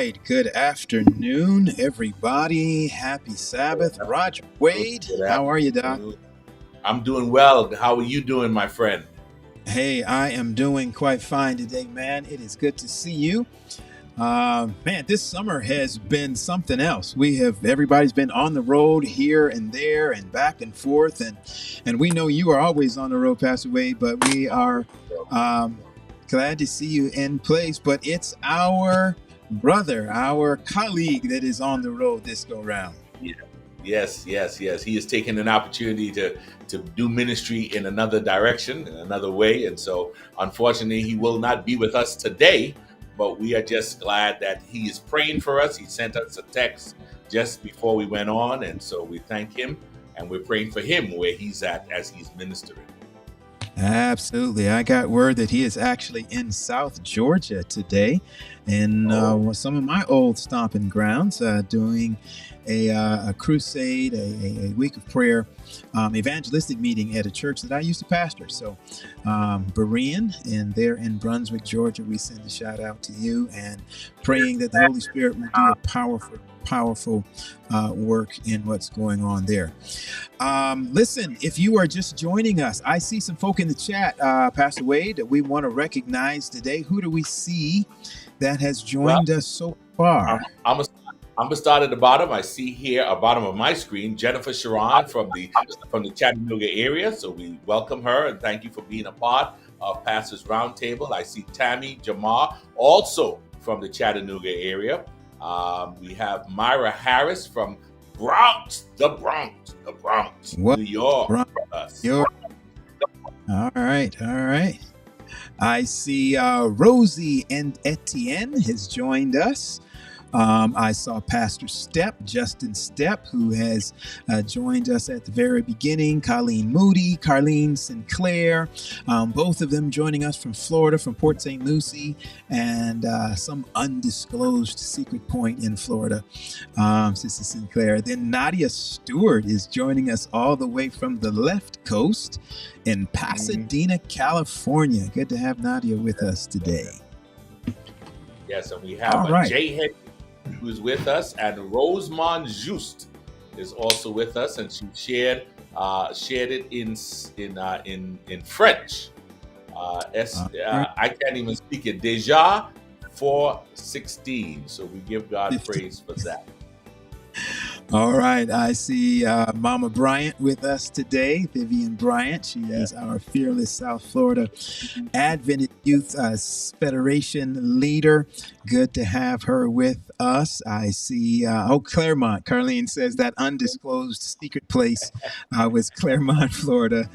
right. Good afternoon, everybody. Happy Sabbath. Roger Wade, Good how are you, Doc? afternoon. I'm doing well. How are you doing, my friend? Hey, I am doing quite fine today, man. It is good to see you. Man, this summer has been something else. Everybody's been on the road here and there and back and forth, and we know you are always on the road, Pastor Wade, but we are um, glad to see you in place. But it's our brother, our colleague that is on the road this go round. Yeah. Yes. He has taken an opportunity to do ministry in another direction, in another way. And so, unfortunately, he will not be with us today, but we are just glad that he is praying for us. He sent us a text just before we went on. And so we thank him and we're praying for him where he's at as he's ministering. Absolutely. I got word that he is actually in South Georgia today in some of my old stomping grounds, doing a crusade, a week of prayer, evangelistic meeting at a church that I used to pastor. So, Berean, and there in Brunswick, Georgia, we send a shout out to you and praying that the Holy Spirit will do a powerful work in what's going on there. Listen, if you are just joining us, I see some folk in the chat, Pastor Wade, that we want to recognize today. Who do we see that has joined us so far? I'm gonna start at the bottom. I see here at the bottom of my screen Jennifer Sharon from the Chattanooga area. So we welcome her and thank you for being a part of Pastors Roundtable. I see Tammy Jamar also from the Chattanooga area. We have Myra Harris from the Bronx, What? New York. All right. I see Rosie and Etienne has joined us. I saw Pastor Justin Stepp, who has joined us at the very beginning. Colleen Moody, Carlene Sinclair, both of them joining us from Florida, from Port St. Lucie, and some undisclosed secret point in Florida, Sister Sinclair. Then Nadia Stewart is joining us all the way from the left coast in Pasadena, California. Good to have Nadia with us today. Yes, and we have Jay Head, who's with us, and Rosemont Just is also with us, and she shared it in French. I can't even speak it. Deja 4:16. So we give God praise for that. All right. I see Mama Bryant with us today, Vivian Bryant. She is our fearless South Florida Adventist Youth Federation leader. Good to have her with us. I see, Claremont. Carlene says that undisclosed secret place was Claremont, Florida.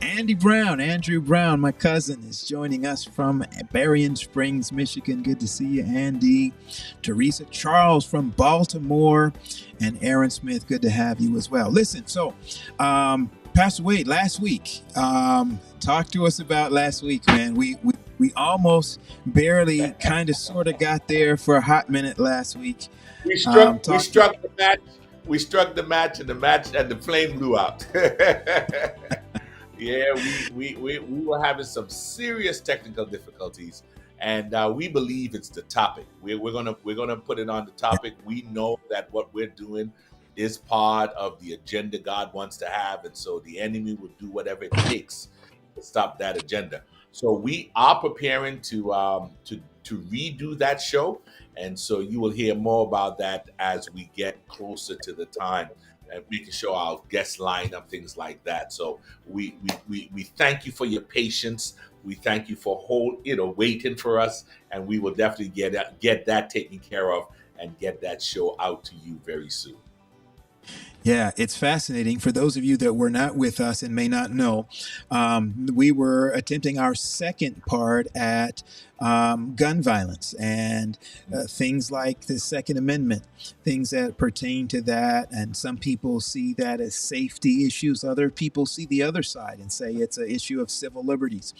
Andrew Brown, my cousin, is joining us from Berrien Springs, Michigan. Good to see you, Andy. Teresa Charles from Baltimore, and Aaron Smith. Good to have you as well. Listen, so Pastor Wade, last week, talk to us about last week, man. We almost barely kind of sort of got there for a hot minute last week. We struck the match. We struck the match, and the flame blew out. Yeah, we were having some serious technical difficulties, and we believe it's the topic. We're gonna put it on the topic. We know that what we're doing is part of the agenda God wants to have, and so the enemy will do whatever it takes to stop that agenda. So we are preparing to redo that show, and so you will hear more about that as we get closer to the time, and making sure our guests line up, things like that. So we thank you for your patience. We thank you for waiting for us, and we will definitely get that taken care of and get that show out to you very soon. Yeah, it's fascinating. For those of you that were not with us and may not know, we were attempting our second part at gun violence and things like the Second Amendment, things that pertain to that. And some people see that as safety issues. Other people see the other side and say it's an issue of civil liberties.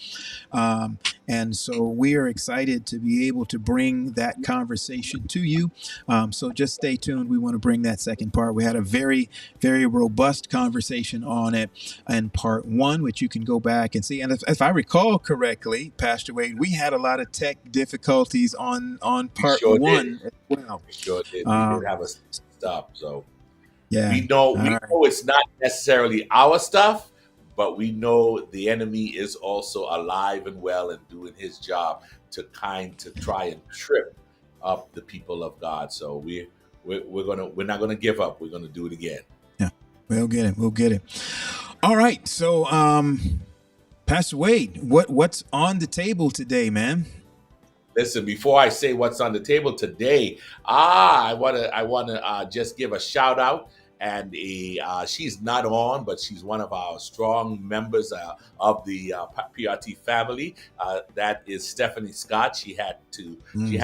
And so we are excited to be able to bring that conversation to you. So just stay tuned. We want to bring that second part. We had a very, very robust conversation on it in part one, which you can go back and see. And if I recall correctly, Pastor Wade, we had a lot of tech difficulties on We part sure did. one as well. We sure did. We did Um, have a stop. So yeah. we All right. know it's not necessarily our stuff, but we know the enemy is also alive and well and doing his job to try and trip up the people of God. So we're not gonna give up. We're gonna do it again. Yeah. We'll get it. We'll get it. All right. So, Pastor Wade, what's on the table today, man? Listen, before I say what's on the table today, I wanna just give a shout out. And she's not on, but she's one of our strong members of the PRT family. That is Stephanie Scott. She had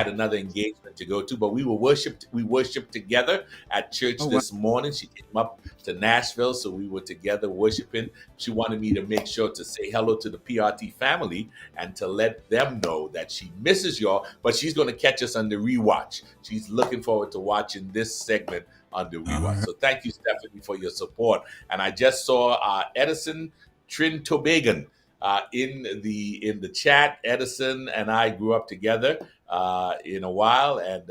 another engagement to go to, but we worshiped together at church Oh, wow. this morning. She came up to Nashville, so we were together worshiping. She wanted me to make sure to say hello to the PRT family and to let them know that she misses y'all, but she's going to catch us on the rewatch. She's looking forward to watching this segment on the rewatch. So thank you, Stephanie, for your support. And I just saw Edison Trintobagan in the chat. Edison and I grew up together in a while and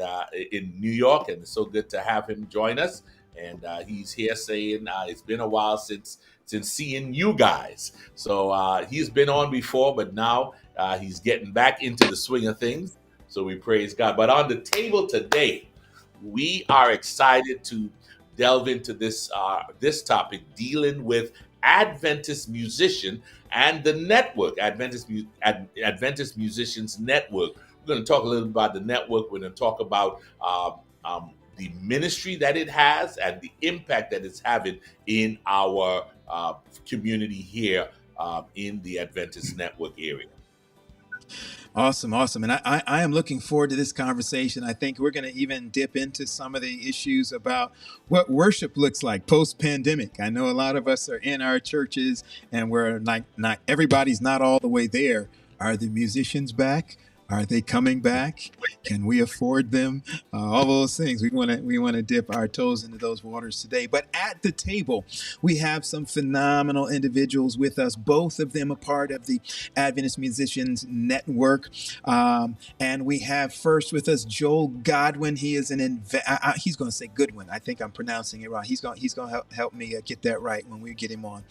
in New York, and it's so good to have him join us. And he's here saying it's been a while since seeing you guys. So he's been on before, but now he's getting back into the swing of things. So we praise God. But on the table today, we are excited to delve into this topic, dealing with Adventist musician and the network, Adventist Musicians Network. We're going to talk a little about the network. We're going to talk about the ministry that it has and the impact that it's having in our community here in the Adventist network area. Awesome. And I am looking forward to this conversation. I think we're going to even dip into some of the issues about what worship looks like post-pandemic. I know a lot of us are in our churches and we're not everybody's not all the way there. Are the musicians back? Are they coming back? Can we afford them? All those things. We want to dip our toes into those waters today. But at the table, we have some phenomenal individuals with us. Both of them a part of the Adventist Musicians Network. And we have first with us Joel Goodwin. He is he's going to say Goodwin. I think I'm pronouncing it wrong. He's going to help me get that right when we get him on.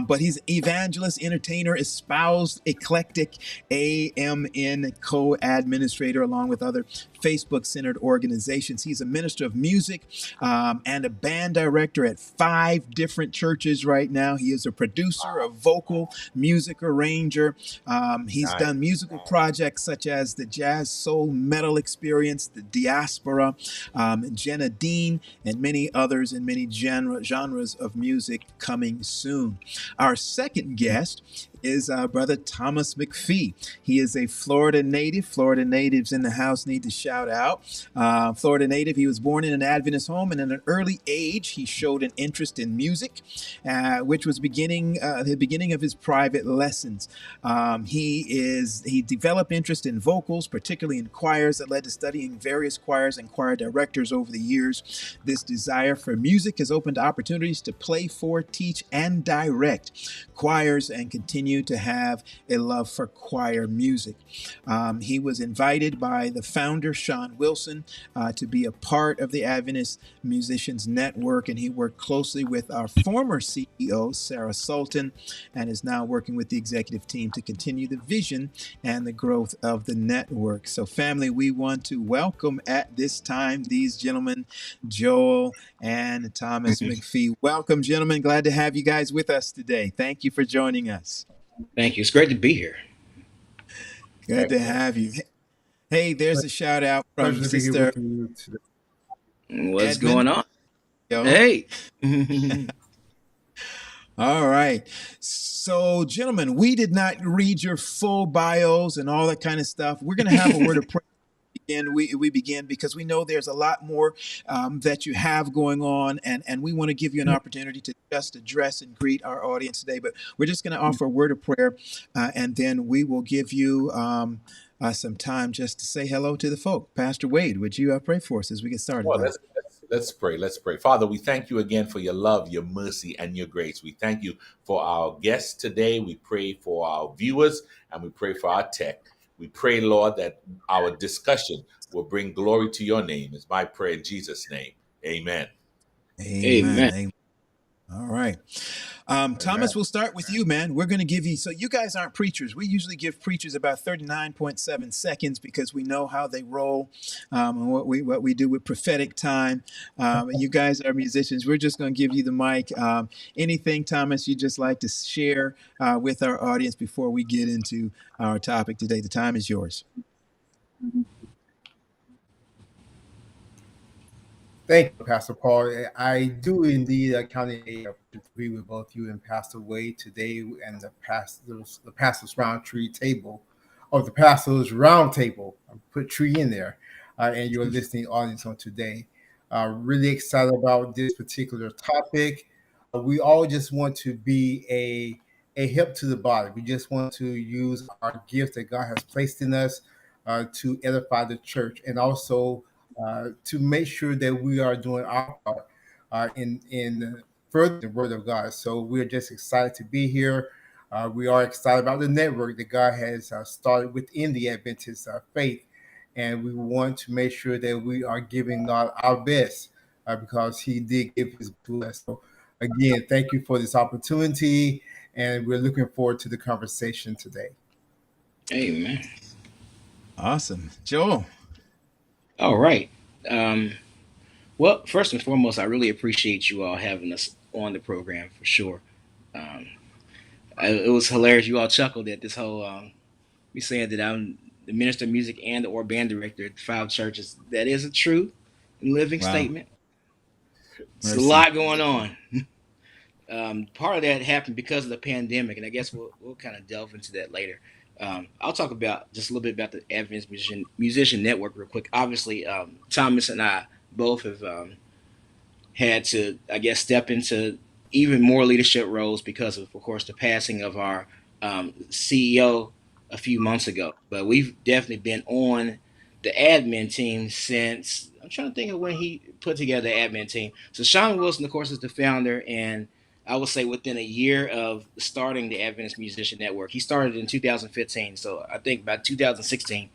But he's evangelist, entertainer, espoused, eclectic, AMN co-administrator along with other Facebook-centered organizations. He's a minister of music and a band director at 5 different churches right now. He is a producer, a vocal music arranger. He's done musical projects such as the Jazz Soul Metal Experience, the Diaspora, Jenna Dean, and many others in many genres of music coming soon. Our second guest is Brother Thomas McPhee. He is a Florida native. Florida natives in the house need to shout out. Florida native. He was born in an Adventist home, and at an early age, he showed an interest in music, which was the beginning of his private lessons. He developed interest in vocals, particularly in choirs, that led to studying various choirs and choir directors over the years. This desire for music has opened opportunities to play for, teach, and direct choirs and continue to have a love for choir music. He was invited by the founder, Sean Wilson, to be a part of the Adventist Musicians Network, and he worked closely with our former CEO, Sarah Sultan, and is now working with the executive team to continue the vision and the growth of the network. So, family, we want to welcome at this time these gentlemen, Joel and Thomas McPhee. Welcome, gentlemen. Glad to have you guys with us today. Thank you for joining us. Thank you. It's great to be here. Good to have you. Hey, there's a shout out from Sister. What's going on? Yo. Hey. All right. So, gentlemen, we did not read your full bios and all that kind of stuff. We're going to have a word of prayer. We begin because we know there's a lot more that you have going on, and we want to give you an opportunity to just address and greet our audience today. But we're just going to offer a word of prayer, and then we will give you some time just to say hello to the folk. Pastor Wade, would you pray for us as we get started? Well, let's pray. Let's pray. Father, we thank you again for your love, your mercy, and your grace. We thank you for our guests today. We pray for our viewers, and we pray for our tech. We pray, Lord, that our discussion will bring glory to your name. Is my prayer in Jesus' name. Amen. Amen. Amen. Amen. All right. Amen. Thomas, we'll start with you, man. We're going to give you, so you guys aren't preachers. We usually give preachers about 39.7 seconds because we know how they roll, and what we do with prophetic time. You guys are musicians. We're just going to give you the mic. Anything, Thomas, you just like to share with our audience before we get into our topic today? The time is yours. Thank you, Pastor Paul. I do indeed agree with both you and Pastor Wade today and the pastor's round tree table, or the pastor's round table. I put tree in there, and your listening audience on today. Really excited about this particular topic. We all just want to be a help to the body. We just want to use our gifts that God has placed in us to edify the church, and also to make sure that we are doing our part in further the Word of God. So we're just excited to be here. We are excited about the network that God has started within the Adventist faith, and we want to make sure that we are giving God our best because He did give His to us. So again, thank you for this opportunity, and we're looking forward to the conversation today. Amen. Awesome. Joel. All right. Um, well, first and foremost, I really appreciate you all having us on the program for sure. Um, it was hilarious. You all chuckled at this whole me saying that I'm the minister of music and the or band director at five churches. That is a true and living Wow. statement. It's a Mercy. lot going on. Part of that happened because of the pandemic, and I guess we'll kind of delve into that later. I'll talk about just a little bit about the Adventist Musician Network real quick. Obviously, Thomas and I both have had to, I guess, step into even more leadership roles because of course, the passing of our CEO a few months ago. But we've definitely been on the admin team since I'm trying to think of when he put together the admin team. So Sean Wilson, of course, is the founder, and I would say within a year of starting the Adventist Musician Network, he started in 2015. So I think by 2016,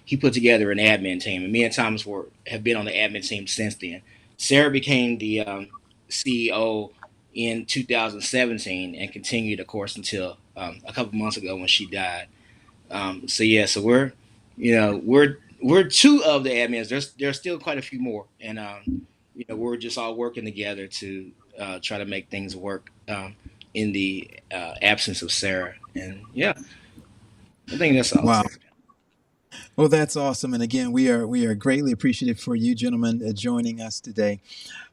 he put together an admin team, and me and Thomas have been on the admin team since then. Sarah became the CEO in 2017 and continued, of course, until a couple months ago when she died. So yeah, so we're two of the admins. There's still quite a few more, and we're just all working together to try to make things work in the absence of Sarah. And yeah, I think that's all I'll Wow. say. Well, that's awesome. And again, we are greatly appreciative for you gentlemen joining us today.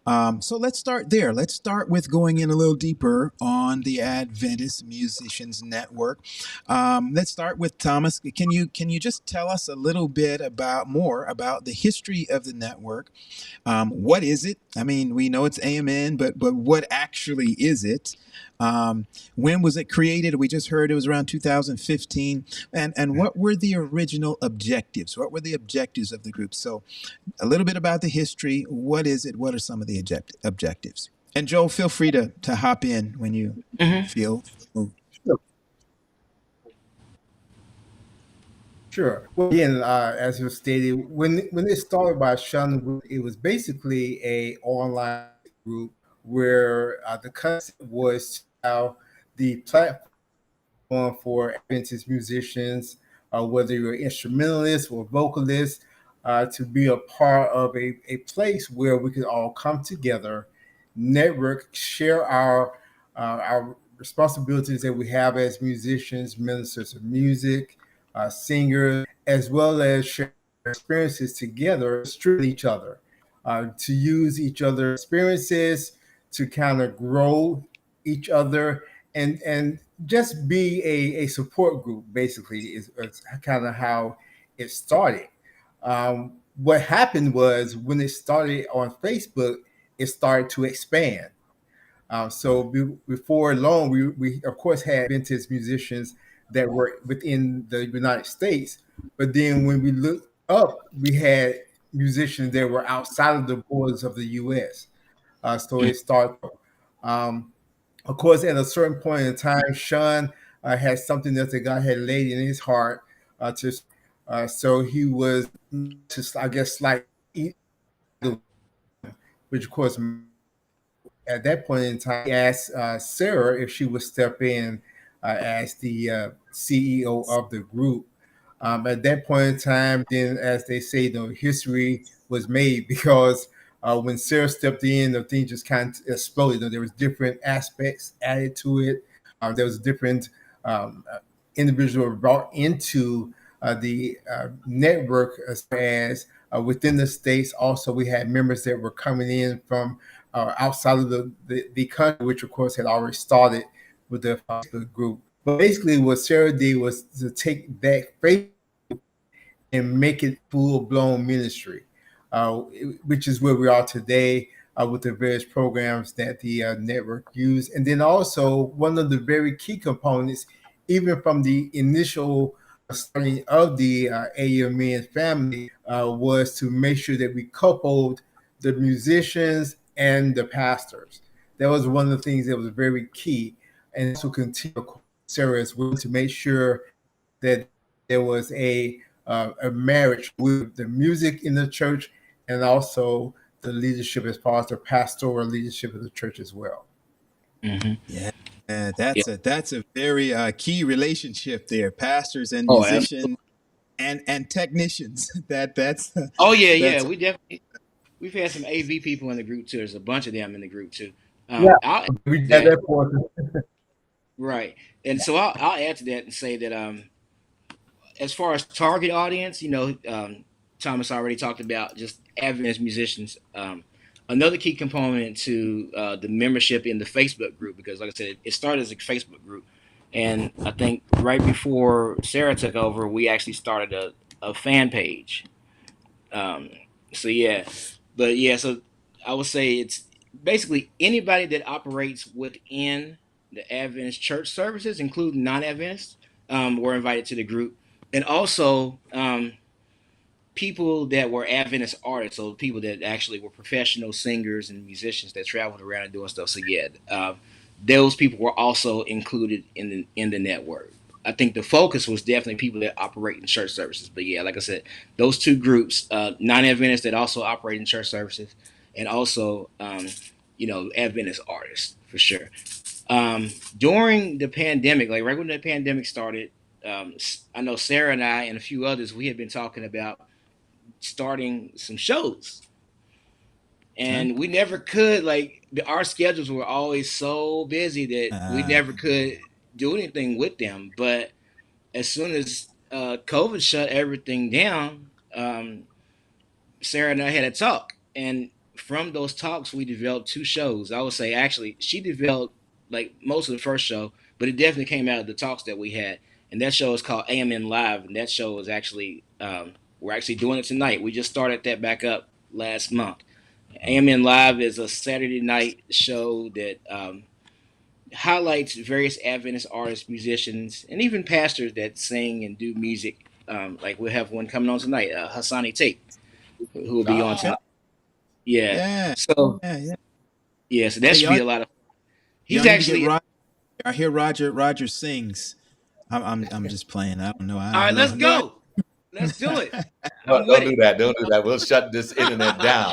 So let's start there. Let's start with going in a little deeper on the Adventist Musicians Network. Let's start with Thomas. Can you just tell us a little bit more about the history of the network? What is it? I mean, we know it's AMN, but what actually is it? When was it created? We just heard it was around 2015. And what were the original objectives? What were the objectives of the group? So a little bit about the history. What is it? What are some of the objectives? And Joel, feel free to hop in when you Hmm. feel moved. Sure. Well, again, as was stated, when it started by Sean, it was basically a online group where the concept was how the platform for Adventist musicians, whether you're instrumentalist or vocalist, to be a part of a place where we could all come together, network, share our responsibilities that we have as musicians, ministers of music, singers, as well as share experiences together, strengthen each other, to use each other's experiences to kind of grow each other and just be a support group. Basically, is kind of how it started. What happened was when it started on Facebook, it started to expand. Before long, we of course had Adventist musicians that were within the United States, but then when we looked up, we had musicians that were outside of the borders of the U.S. So it started. Um, of course, at a certain point in time, Sean had something that God had laid in his heart to so he was just, I guess, like, which of course at that point in time, he asked Sarah if she would step in as the CEO of the group. At that point in time, then, as they say, history was made because when Sarah stepped in, the thing just kind of exploded. There was different aspects added to it. There was different um, uh, individual brought into the network as within the states. Also, we had members that were coming in from outside of the country, which of course had already started with the Facebook group. But basically, what Sarah did was to take that Facebook and make it full blown ministry, uh, which is where we are today with the various programs that the network use. And then also, one of the very key components, even from the initial starting of the AMN family, was to make sure that we coupled the musicians and the pastors. That was one of the things that was very key. And to continue Sarah as well to make sure that there was a marriage with the music in the church and also the leadership as far as the pastoral leadership of the church as well. Mm-hmm. Yeah, Yeah. that's a very key relationship there. Pastors and Oh, absolutely. musicians and technicians. That's Oh yeah, yeah. that's We've had some AV people in the group too. There's a bunch of them in the group too. Yeah, I'll add we to got that. that for Right. And so I'll add to that and say that as far as target audience, Thomas already talked about just Adventist musicians. Another key component to the membership in the Facebook group, because like I said, it started as a Facebook group. And I think right before Sarah took over, we actually started a fan page. Um, so yeah, but yeah, so I would say it's basically anybody that operates within the Adventist church services, including non-Adventists, were invited to the group, and also people that were Adventist artists, so people that actually were professional singers and musicians that traveled around and doing stuff. So yeah, those people were also included in the network. I think the focus was definitely people that operate in church services. But yeah, like I said, those two groups, non-Adventists that also operate in church services, and also Adventist artists for sure. During the pandemic, like right when the pandemic started, I know Sarah and I and a few others, we had been talking about starting some shows, huh? and we never could. Our schedules were always so busy that we Uh, never could do anything with them. But as soon as COVID shut everything down, Sarah and I had a talk, and from those talks, we developed two shows. I would say actually, she developed like most of the first show, but it definitely came out of the talks that we had. And that show is called AMN Live, and that show is actually we're actually doing it tonight. We just started that back up last month. AMN Live is a Saturday night show that highlights various Adventist artists, musicians, and even pastors that sing and do music. Like we have one coming on tonight, Hassani Tate, who will be on Ah, tonight. Yeah. yeah, So yeah. yeah, so Hey, that should be a lot of. y'all He's need to get actually Roger. I hear Roger sings. I'm just playing. I don't know. I all have right. Let's no go. Let's do it. I'm with don't do it. that. Don't do that. We'll shut this internet down.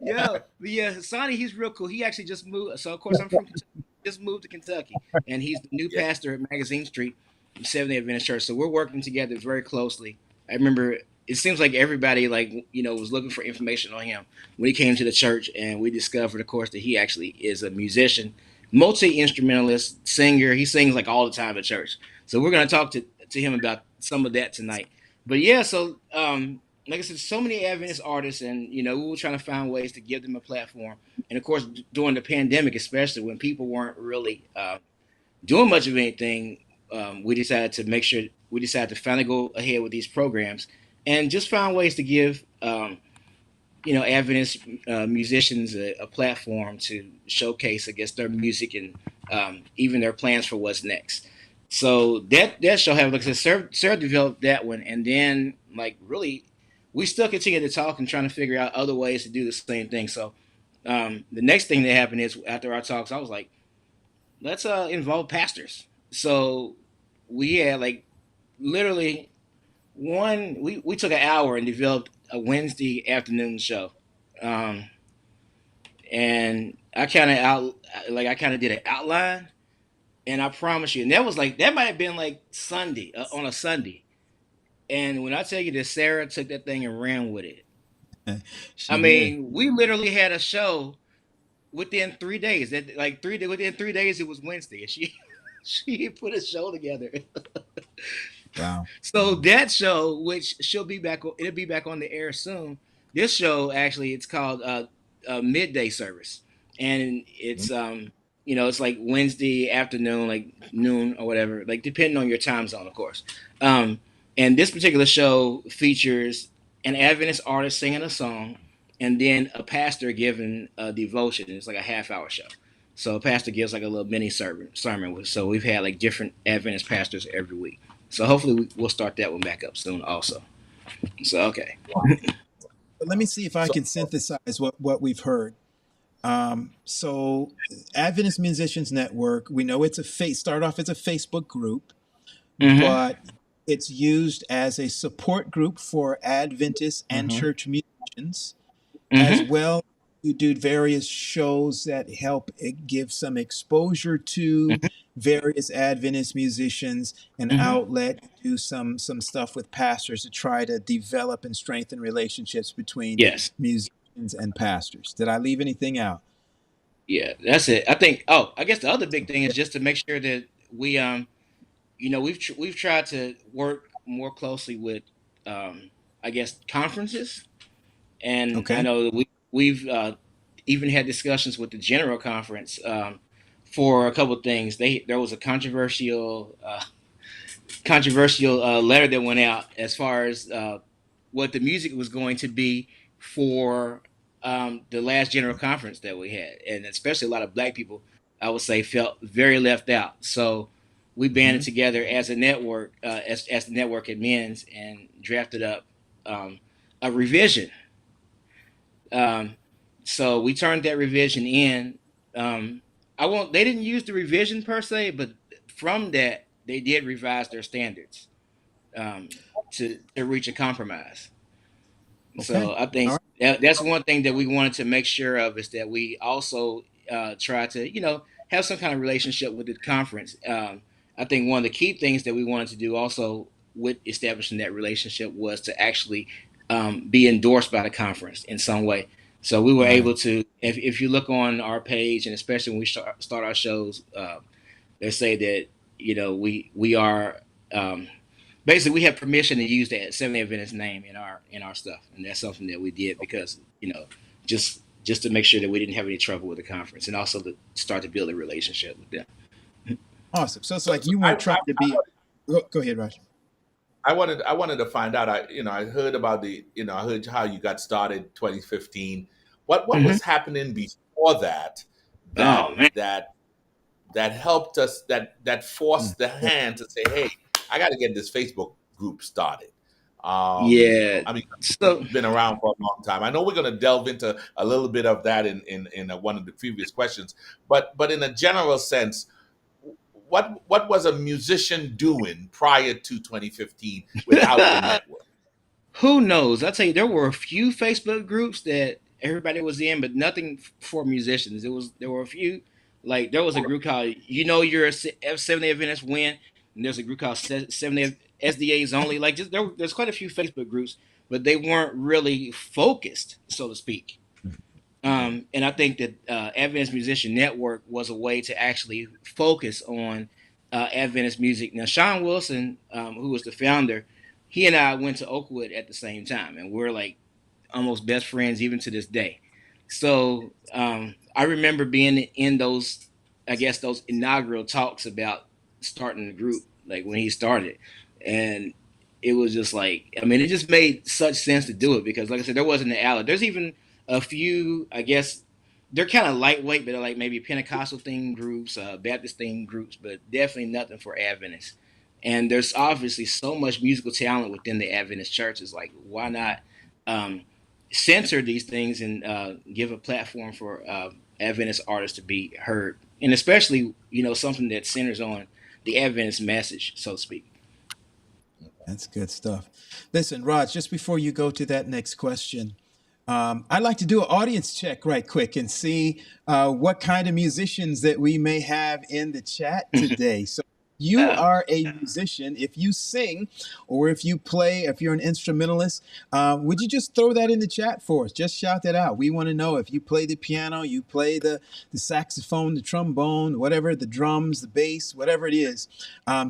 Yeah, but yeah, Sonny, he's real cool. He actually just moved. So of course I'm from Kentucky. Just moved to Kentucky, and he's the new Yeah. pastor at Magazine Street, Seventh Day Adventist Church. So we're working together very closely. I remember it seems like everybody was looking for information on him when he came to the church, and we discovered, of course, that he actually is a musician, multi instrumentalist, singer. He sings like all the time at church. So we're gonna talk to him about some of that tonight. But yeah, so like I said, so many Adventist artists, and we were trying to find ways to give them a platform. And of course, during the pandemic, especially when people weren't really doing much of anything, we decided to finally go ahead with these programs and just find ways to give Adventist musicians a platform to showcase, I guess, their music and even their plans for what's next. So that show have, like I said, Sarah developed that one, and then really, we still continue to talk and trying to figure out other ways to do the same thing. So the next thing that happened is after our talks, I was like, let's involve pastors. So we had literally One, we took an hour and developed a Wednesday afternoon show. Um, and I kind of did an outline, and I promise you, and that might have been like Sunday, on a Sunday. And when I tell you that Sarah took that thing and ran with it, I She did. mean, we literally had a show within 3 days. That like within 3 days it was Wednesday, and she she put a show together. Wow. So that show, which it'll be back on the air soon. This show actually, it's called Midday Service, and it's like Wednesday afternoon, like noon or whatever, like depending on your time zone, of course. Um, and this particular show features an Adventist artist singing a song, and then a pastor giving a devotion. It's like a half-hour show. So a pastor gives like a little mini sermon. So we've had like different Adventist pastors every week. So hopefully we'll start that one back up soon also. So, okay. But let me see if I So can synthesize what we've heard. So Adventist Musicians Network, we know it's start off as a Facebook group, Mm-hmm. but it's used as a support group for Adventist and Mm-hmm. church musicians, as Mm-hmm. well. You do various shows that help give some exposure to various Adventist musicians, an Mm-hmm. outlet. You do some stuff with pastors to try to develop and strengthen relationships between Yes. musicians and pastors. Did I leave anything out? Yeah, that's it. I think. Oh, I guess the other big thing is just to make sure that we've tried to work more closely with, I guess, conferences, and I Okay. know that we've even had discussions with the general conference, for a couple of things. There was a controversial letter that went out as far as what the music was going to be for the last general conference that we had, and especially a lot of black people, I would say, felt very left out. So we banded Hmm. together as a network, as the network admins, and drafted up a revision. Um, so we turned that revision in. I won't. They didn't use the revision per se, but from that they did revise their standards, to reach a compromise. Okay. So I All think right. that's one thing that we wanted to make sure of, is that we also try to have some kind of relationship with the conference. I think one of the key things that we wanted to do also with establishing that relationship was to actually be endorsed by the conference in some way. So we were Right. able to, if you look on our page, and especially when we start our shows, they say that we are, um, basically we have permission to use that Seventh Day Adventist name in our stuff, and that's something that we did because just to make sure that we didn't have any trouble with the conference, and also to start to build a relationship with them. Awesome. So it's so, like so you weren't trying to be. Go ahead, Raj. I wanted to find out. I heard about I heard how you got started 2015. What Mm-hmm. was happening before that Oh that man, that that helped us, that Mm. forced the hand to say, hey, I got to get this Facebook group started. yeah. I mean, So it's been around for a long time. I know we're going to delve into a little bit of that in one of the previous questions, but in a general sense, what was a musician doing prior to 2015 without the network? who knows? I tell you, there were a few Facebook groups that everybody was in, but nothing for musicians. There were a few, like there was a group called you're a Seven Day Adventist Win, and there's a group called Seven Day SDAs Only. Like there's quite a few Facebook groups, but they weren't really focused, so to speak. And I think that Adventist Musician Network was a way to actually focus on Adventist music. Now, Sean Wilson, who was the founder, he and I went to Oakwood at the same time, and we're like almost best friends even to this day. So I remember being in those, I guess, those inaugural talks about starting the group, like when he started, and it was just like, I mean, it just made such sense to do it because, like I said, there wasn't an outlet. There's even a few, I guess, they're kind of lightweight, but they're like maybe Pentecostal themed groups, Baptist themed groups, but definitely nothing for Adventists. And there's obviously so much musical talent within the Adventist churches. Like, why not um, censor these things and give a platform for Adventist artists to be heard, and especially something that centers on the Adventist message, so to speak. That's good stuff. Listen, Raj, just before you go to that next question, I'd like to do an audience check right quick and see what kind of musicians that we may have in the chat today. So, you Uh, are a musician. If you sing or if you play, if you're an instrumentalist, would you just throw that in the chat for us? Just shout that out. We want to know if you play the piano, you play the saxophone, the trombone, whatever, the drums, the bass, whatever it is.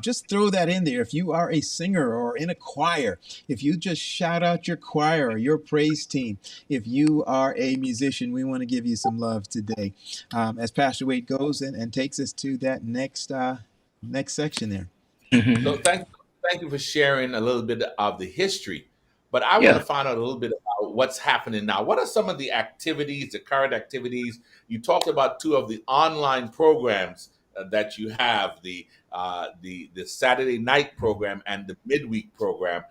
Just throw that in there. If you are a singer or in a choir, if you just shout out your choir or your praise team, if you are a musician, we want to give you some love today. As Pastor Wade goes and takes us to that next section there. So thank you for sharing a little bit of the history. But I want to yeah. find out a little bit about what's happening now. What are some of the activities, the current activities? You talked about two of the online programs that you have, the Saturday night program and the midweek program.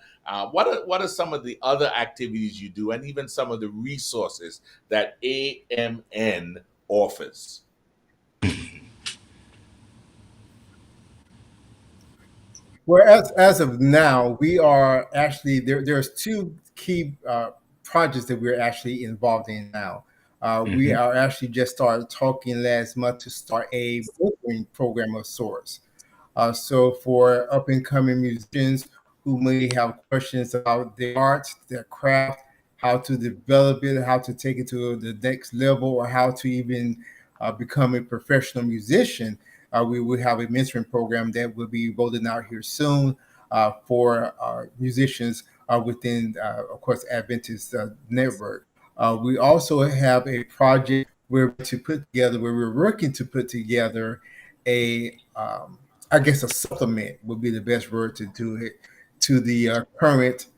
What are some of the other activities you do, and even some of the resources that AMN offers? Well, as of now, we are actually there. There's two key projects that we're actually involved in now. We are actually just started talking last month to start a mentoring program of sorts. So for up and coming musicians who may have questions about their art, their craft, how to develop it, how to take it to the next level, or how to even become a professional musician, we will have a mentoring program that will be rolling out here soon for musicians within, of course, Adventist network. We also have a project where we're working to put together a I guess a supplement would be the best word to do it to the current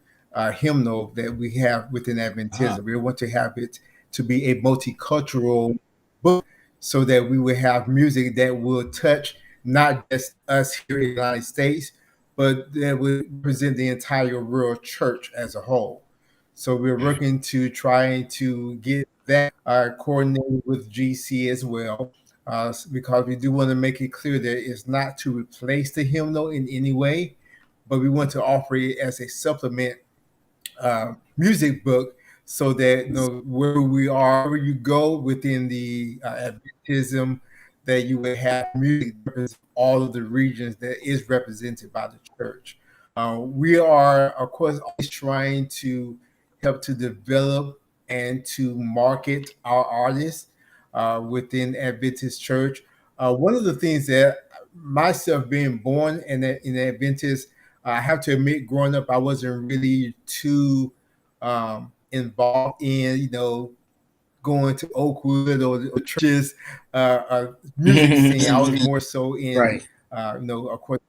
hymnal that we have within Ah, Adventism. We want to have it to be a multicultural book so that we will have music that will touch not just us here in the United States, but that will represent the entire world church as a whole. So we're working to trying to get that coordinated with GC as well, because we do want to make it clear that it's not to replace the hymnal in any way, but we want to offer it as a supplement music book so that where we are, where you go within the Adventism, that you would have music that represents all of the regions that is represented by the church. We are, of course, always trying to help to develop and to market our artists within Adventist Church. One of the things that myself being born in Adventist, I have to admit, growing up, I wasn't really too involved in, going to Oakwood or the churches music scene. I was more so in, Right. of course,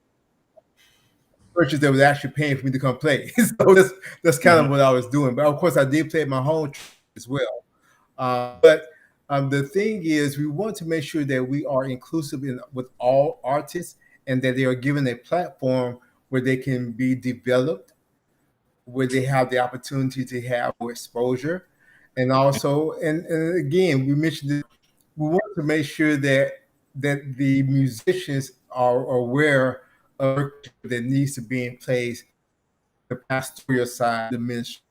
churches that was actually paying for me to come play. So that's kind of what I was doing. But of course, I did play at my home church as well. But the thing is, we want to make sure that we are inclusive with all artists and that they are given a platform where they can be developed, where they have the opportunity to have more exposure. And also, and again, we mentioned this, we want to make sure that the musicians are aware of that needs to be in place, the pastoral side, the ministry.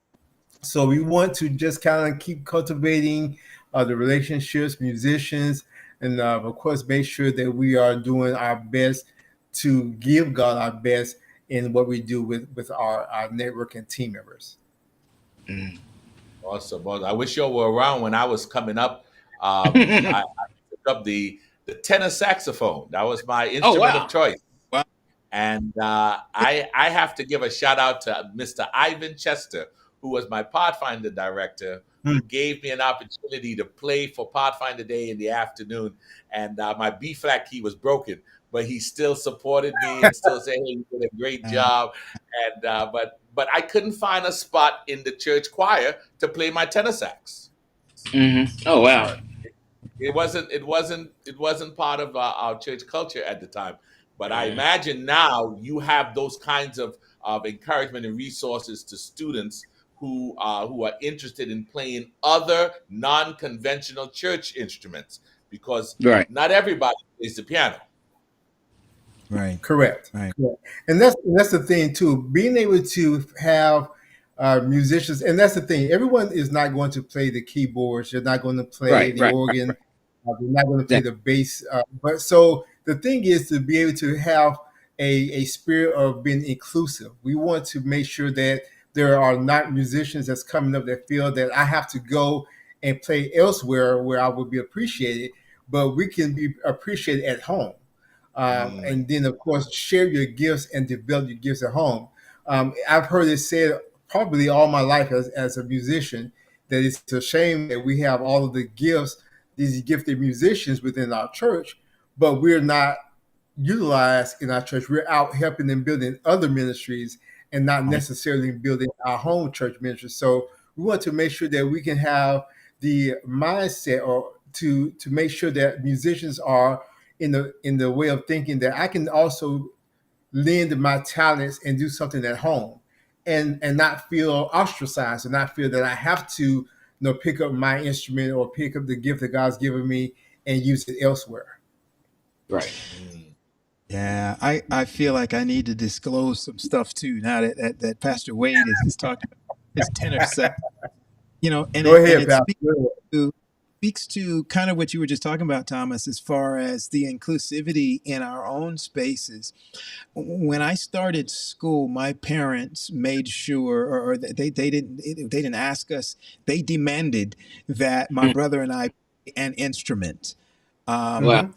So we want to just kind of keep cultivating the relationships, musicians, and of course, make sure that we are doing our best to give God our best in what we do with our network and team members. Awesome. Well, I wish you were around when I was coming up. I took up the tenor saxophone. That was my Oh instrument of wow. choice. wow. And I have to give a shout out to Mr. Ivan Chester, who was my Pathfinder director, Hmm. who gave me an opportunity to play for Pathfinder Day in the afternoon. And my B flat key was broken, but he still supported me and still said, "Hey, you did a great Uh, job." And but I couldn't find a spot in the church choir to play my tenor sax. Oh wow. It wasn't part of our church culture at the time. But I imagine now you have those kinds of encouragement and resources to students who are interested in playing other non-conventional church instruments, because Right. not everybody plays the piano. Right. Correct. Right. Correct. And that's the thing too. Being able to have musicians, and that's the thing. Everyone is not going to play the keyboards. They're not going to play Right, the right, organ. They're not going to play exactly. the bass. But so the thing is to be able to have a spirit of being inclusive. We want to make sure that there are not musicians that's coming up that feel that I have to go and play elsewhere where I will be appreciated, but we can be appreciated at home. Mm. And then, of course, share your gifts and develop your gifts at home. I've heard it said probably all my life as a musician that it's a shame that we have all of the gifts, these gifted musicians within our church, but we're not utilized in our church. We're out helping and building other ministries and not Right. necessarily building our home church ministry. So we want to make sure that we can have the mindset or to make sure that musicians are in the way of thinking that I can also lend my talents and do something at home and not feel ostracized and not feel that I have to pick up my instrument or pick up the gift that God's given me and use it elsewhere. Right. Mm. Yeah, I feel like I need to disclose some stuff too now that Pastor Wade is talking about his tenor set, and Go it ahead, Pastor. speaks to kind of what you were just talking about, Thomas, as far as the inclusivity in our own spaces. When I started school, my parents made sure, or they didn't ask us, they demanded that my Mm. brother and I play an instrument. Um, Wow. Mm-hmm.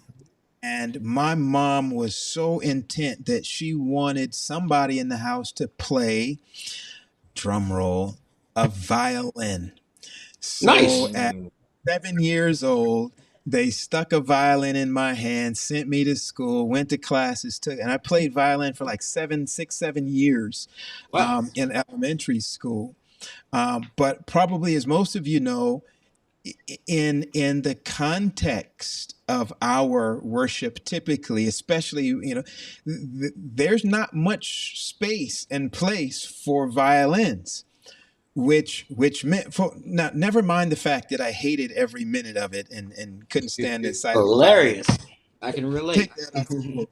and my mom was so intent that she wanted somebody in the house to play, drum roll, a violin. So Nice. at Mm. 7 years old, they stuck a violin in my hand, sent me to school, went to classes, and I played violin for like 7 years Wow. in elementary school. But probably, as most of you know, in the context of our worship, typically, especially, there's not much space and place for violins, which meant for now, never mind the fact that I hated every minute of it and couldn't stand the sight of a violin. Hilarious. I can relate. Take that off the table.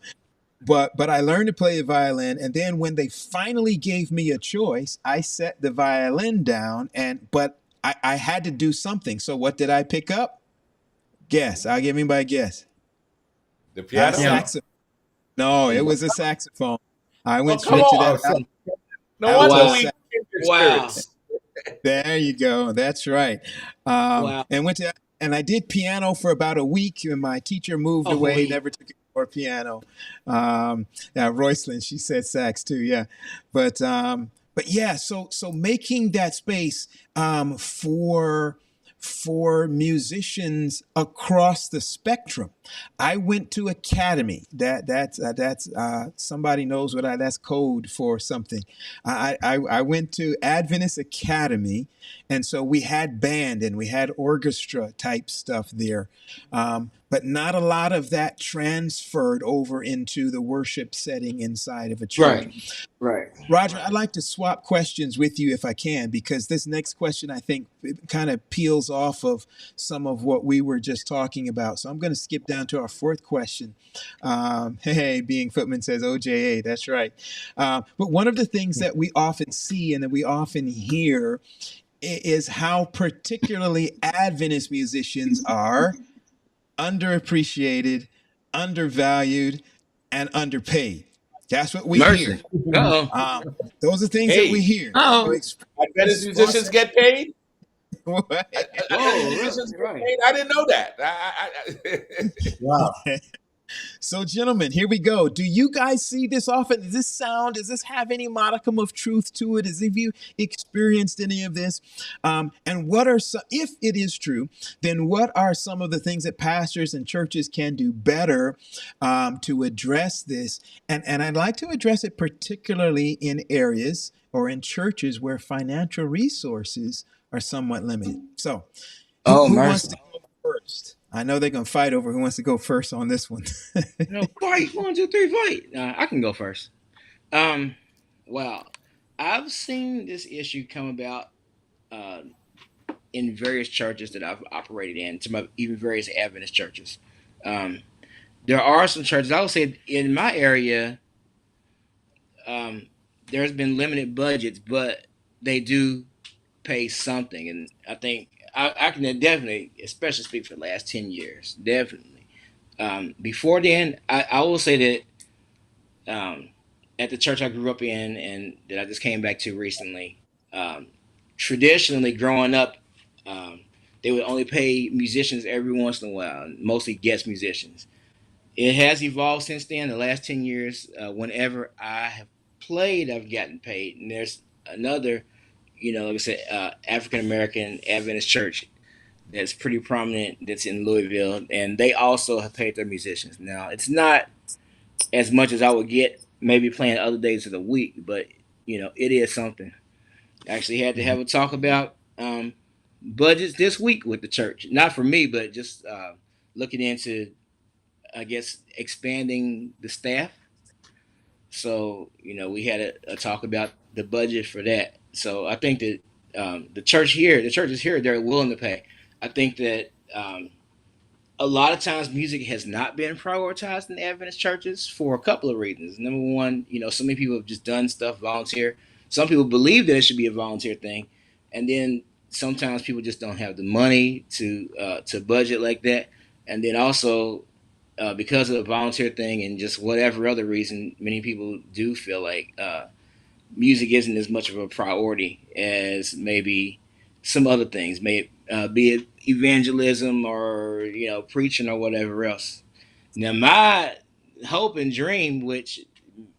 But I learned to play the violin, and then when they finally gave me a choice, I set the violin down, but I had to do something. So what did I pick up? Guess. I'll give anybody a guess. The A piano? Piano. saxophone. No, it was a saxophone. I Oh, went come straight to Oh, that on. so No alto wonder Wow. we sax. kindred Wow. spirits. There you go. That's right. Wow. And I did piano for about a week, and my teacher moved Oh, away, wait. never took any more piano. Yeah, Roycelyn, she said sax too. Yeah, but yeah. So making that space for musicians across the spectrum. I went to academy. That's somebody knows that's code for something. I went to Adventist Academy, and so we had band and we had orchestra type stuff there, but not a lot of that transferred over into the worship setting inside of a church. Right. Right. Roger, I'd like to swap questions with you if I can, because this next question, I think, kind of peels off of some of what we were just talking about. So I'm going to skip down to our fourth question. Hey, Being Footman says OJA. That's right. But one of the things that we often see and that we often hear is how particularly Adventist musicians are underappreciated, undervalued, and underpaid. That's what we hear. Mercy. Uh-oh. Um, those are things that we Hey, hear. So Uh-oh. Adventist musicians get paid? Adventist Whoa. musicians get Right. paid? I didn't know that. wow. So, gentlemen, here we go. Do you guys see this often? Does this have any modicum of truth to it? As if you experienced any of this? And what are some, if it is true, then what are some of the things that pastors and churches can do better to address this? And I'd like to address it particularly in areas or in churches where financial resources are somewhat limited. So, Oh, who wants mercy. to go first? I know they're going to fight over who wants to go first on this one. No, fight. 1, 2, 3, fight. I can go first. Well, I've seen this issue come about uh, in various churches that I've operated in, even various Adventist churches. Um, there are some churches. I would say in my area, um, there's been limited budgets, but they do pay something, and I think I can definitely, especially speak for the last 10 years, definitely. Before then, I will say that at the church I grew up in and that I just came back to recently, um, traditionally growing up, um, they would only pay musicians every once in a while, mostly guest musicians. It has evolved since then. The last 10 years, whenever I have played, I've gotten paid. And there's another, like I said, African American Adventist church that's pretty prominent. That's in Louisville, and they also have paid their musicians. Now, it's not as much as I would get maybe playing other days of the week, but it is something. I actually had to Mhm. have a talk about budgets this week with the church. Not for me, but just looking into, I guess, expanding the staff. So we had a talk about the budget for that. So I think that the churches here, they're willing to pay. I think that a lot of times music has not been prioritized in Adventist churches for a couple of reasons. Number one, so many people have just done stuff volunteer. Some people believe that it should be a volunteer thing, and then sometimes people just don't have the money to budget like that. And then also because of the volunteer thing and just whatever other reason, many people do feel like music isn't as much of a priority as maybe some other things, may be it evangelism or preaching or whatever else. Now, my hope and dream, which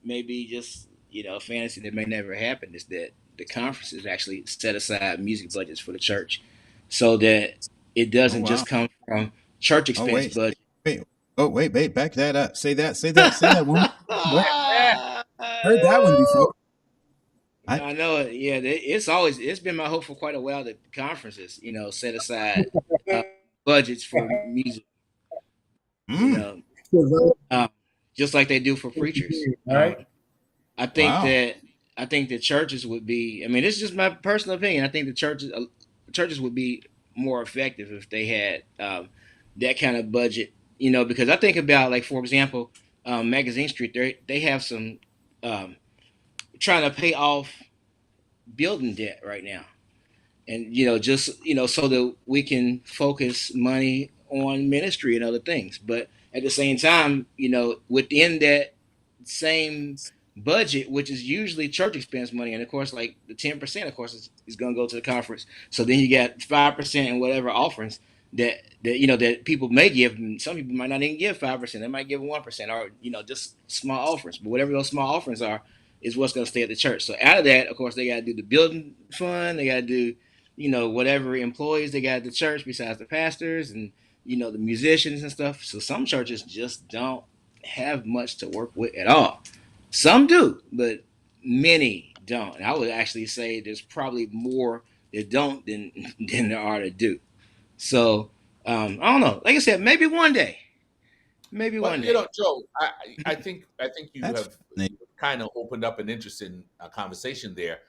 may be just a fantasy that may never happen, is that the conferences actually set aside music budgets for the church, so that it Oh doesn't wow. just come from church Oh expense wait, budget. wait. Oh wait. Back that up. Say that. Say that. Say that one more time. What? Heard that one before. I. I know it. Yeah, it's been my hope for quite a while that conferences, set aside uh, budgets for music, you Mm, know, um, just like they do for preachers. Right? I think wow. that I think that churches would be. I mean, it's just my personal opinion. I think the churches would be more effective if they had that kind of budget. Because I think about, like, for example, Magazine Street. They have some um, trying to pay off building debt right now, and just so that we can focus money on ministry and other things. But at the same time, within that same budget, which is usually church expense money, and of course, like the 10%, of course, is going to go to the conference. So then you got 5% and whatever offerings that people may give. And some people might not even give 5%; they might give 1%, or just small offerings. But whatever those small offerings are, is what's going to stay at the church. So out of that, of course, they got to do the building fund. They got to do whatever employees they got at the church besides the pastors and the musicians and stuff. So some churches just don't have much to work with at all. Some do, but many don't. And I would actually say there's probably more that don't than there are that do. So I don't know. Like I said, maybe one day. Maybe But one day. Joe, I think you That's have fascinating. kind of opened up an interesting conversation there.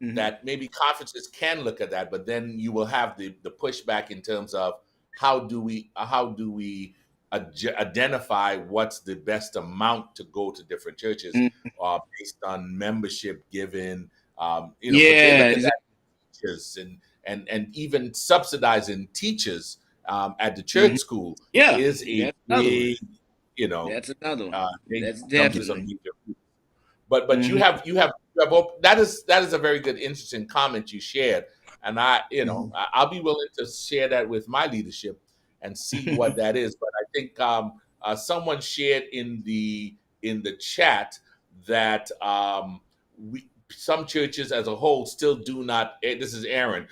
Hmm. That maybe conferences can look at that, but then you will have the pushback in terms of how do we identify what's the best amount to go to different churches based on membership given. But they Yeah, look at that exactly. teachers and even subsidizing teachers at the Hmm. church school Yeah, is a that's another one. big, you know, That's another one. they That's come to some definitely. major. But you Hmm. have that is a very good, interesting comment you shared, and Mhm. I'll be willing to share that with my leadership and see what that is. But I think someone shared in the chat that some churches as a whole still do not. This is Aaron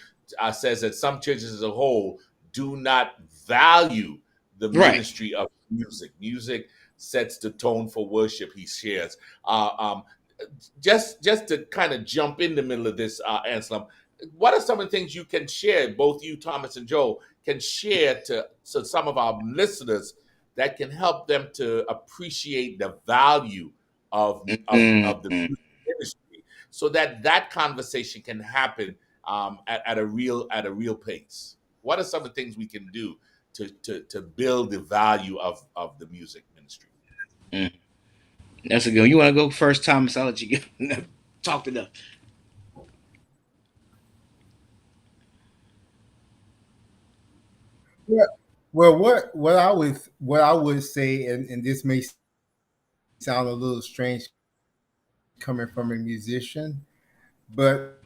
says that some churches as a whole do not value the Right. ministry of music. Music sets the tone for worship. He shares. Just to kind of jump in the middle of this, Anselm, what are some of the things you can share, both you, Thomas, and Joe, can share to some of our listeners that can help them to appreciate the value of the Mhm. music industry, so that conversation can happen at a real pace. What are some of the things we can do to build the value of the music Mm. That's a good one. You want to go first, Thomas? I'll let you get talked enough. Yeah. Well, what I would say, and this may sound a little strange coming from a musician, but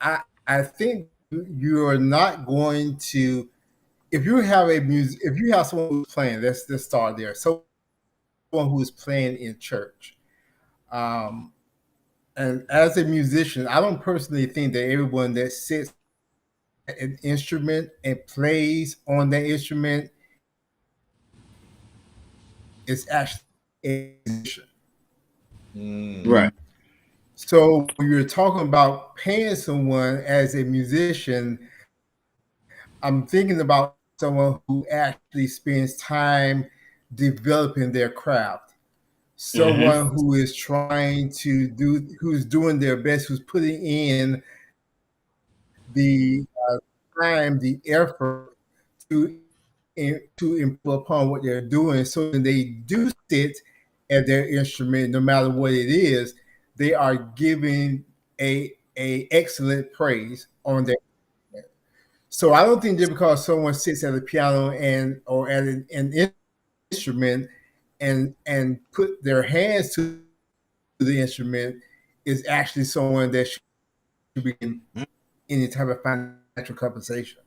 I think you are not going to, if you have someone who's playing, let's start there. Someone who's playing in church. Um, and as a musician, I don't personally think that everyone that sits at an instrument and plays on that instrument is actually a musician. Mm. Right. So you're talking about paying someone as a musician. I'm thinking about someone who actually spends time developing their craft. Mm-hmm. Someone who is trying to who's doing their best, who's putting in the time, the effort to to improve upon what they're doing. So when they do sit at their instrument, no matter what it is, they are giving a excellent praise on their. So I don't think just because someone sits at a piano and or at an instrument and put their hands to the instrument is actually someone that should be getting any type of financial compensation.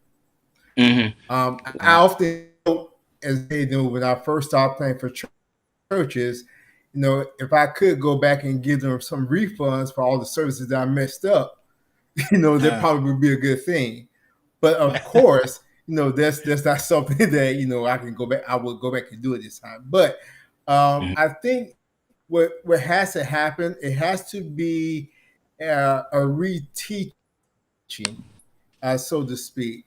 Mm-hmm. I often, as they do, when I first started playing for churches, if I could go back and give them some refunds for all the services that I messed up, that probably would be a good thing. But of course, that's not something that I can go back. I will go back and do it this time. But I think what has to happen, it has to be a reteaching, so to speak.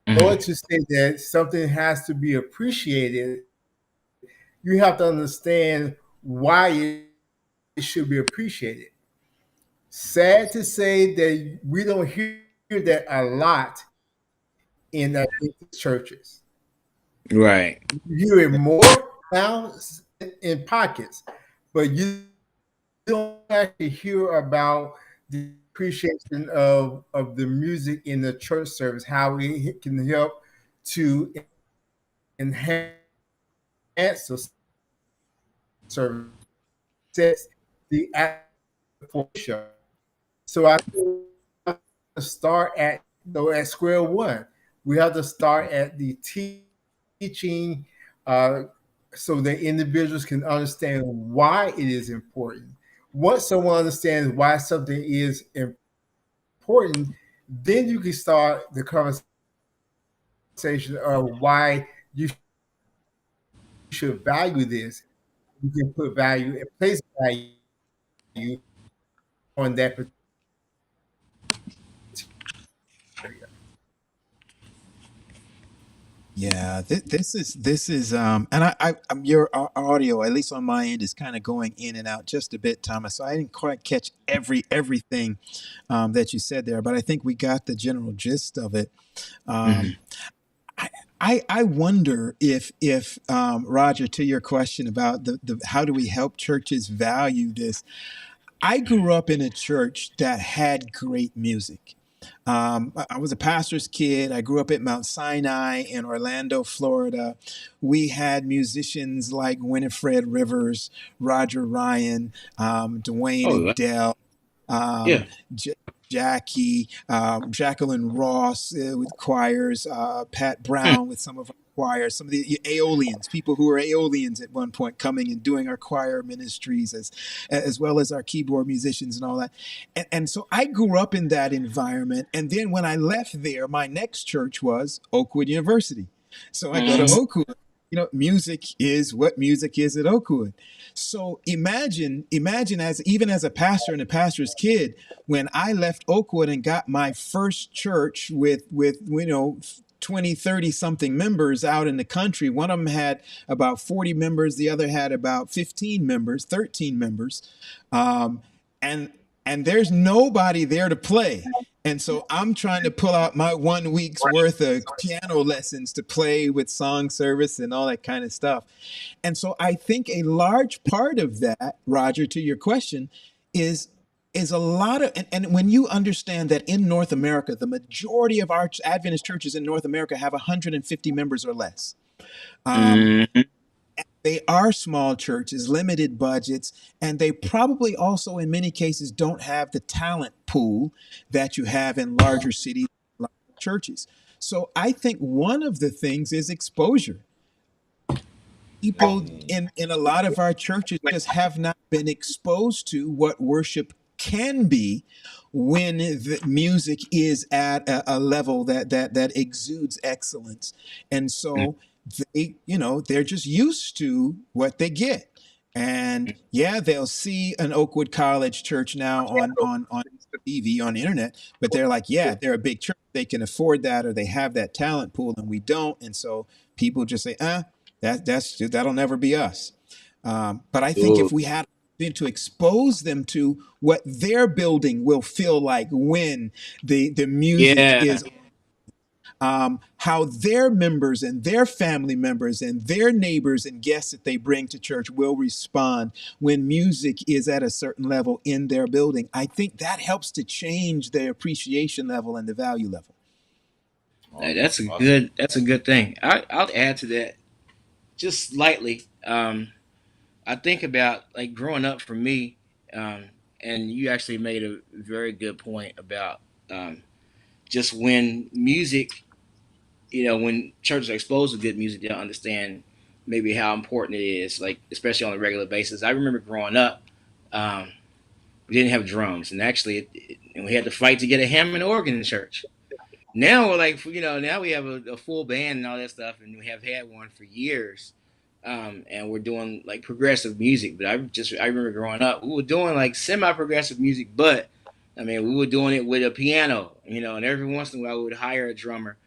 In order Mm-hmm. to say that something has to be appreciated, you have to understand why it should be appreciated. Sad to say that we don't hear that a lot in churches. Right. You hear it more now in pockets, but you don't actually hear about the appreciation of the music in the church service, how it can help to enhance the service, sets the atmosphere. So I think we have to start at square one. We have to start at the teaching, uh, so that individuals can understand why it is important. Once someone understands why something is important, then you can start the conversation of why you should value this. You can put value and place value on that particular area. Yeah, this is and your audio, at least on my end, is kind of going in and out just a bit, Thomas. So I didn't quite catch everything that you said there, but I think we got the general gist of it. Um, Mm-hmm. I, I wonder if Roger, to your question about the how do we help churches value this. I grew up in a church that had great music. I was a pastor's kid. I grew up at Mount Sinai in Orlando, Florida. We had musicians like Winifred Rivers, Roger Ryan, Dwayne Oh, and um, yeah. J- Jackie, Jacqueline Ross with choirs, Pat Mm. Brown with some of our choirs, some of the Aeolians, people who were Aeolians at one point coming and doing our choir ministries as well as our keyboard musicians and all that. And so I grew up in that environment. And then when I left there, my next church was Oakwood University. So I go to Mm-hmm. Oakwood. Music is what music is at Oakwood. So imagine as even as a pastor and a pastor's kid, when I left Oakwood and got my first church with 20, 30 something members out in the country. One of them had about 40 members, the other had about 15 members, 13 members. Um, and and there's nobody there to play. And so I'm trying to pull out my 1 week's worth of piano lessons to play with song service and all that kind of stuff. And so I think a large part of that, Roger, to your question, is a lot of, and when you understand that in North America, the majority of our Adventist churches in North America have 150 members or less. Mm-hmm. They are small churches, limited budgets, and they probably also, in many cases, don't have the talent pool that you have in larger cities, larger churches. So I think one of the things is exposure. People in a lot of our churches just have not been exposed to what worship can be when the music is at a level that exudes excellence. And so they're just used to what they get. And yeah, they'll see an Oakwood College church now on TV, on the internet, but they're like, yeah, they're a big church. They can afford that, or they have that talent pool and we don't. And so people just say, that'll never be us. But I think if we had been to expose them to what their building will feel like when the music Yeah. is, how their members and their family members and their neighbors and guests that they bring to church will respond when music is at a certain level in their building. I think that helps to change their appreciation level and the value level. Awesome. That's a good thing. I'll add to that just slightly. I think about like growing up for me, and you actually made a very good point about just when music, when churches are exposed to good music, they'll understand maybe how important it is, like especially on a regular basis. I remember growing up, um, we didn't have drums, and actually, and we had to fight to get a Hammond organ in church. Now we're like, now we have a full band and all that stuff, and we have had one for years. And we're doing like progressive music. But I remember growing up, we were doing like semi-progressive music, but I mean, we were doing it with a piano, and every once in a while we would hire a drummer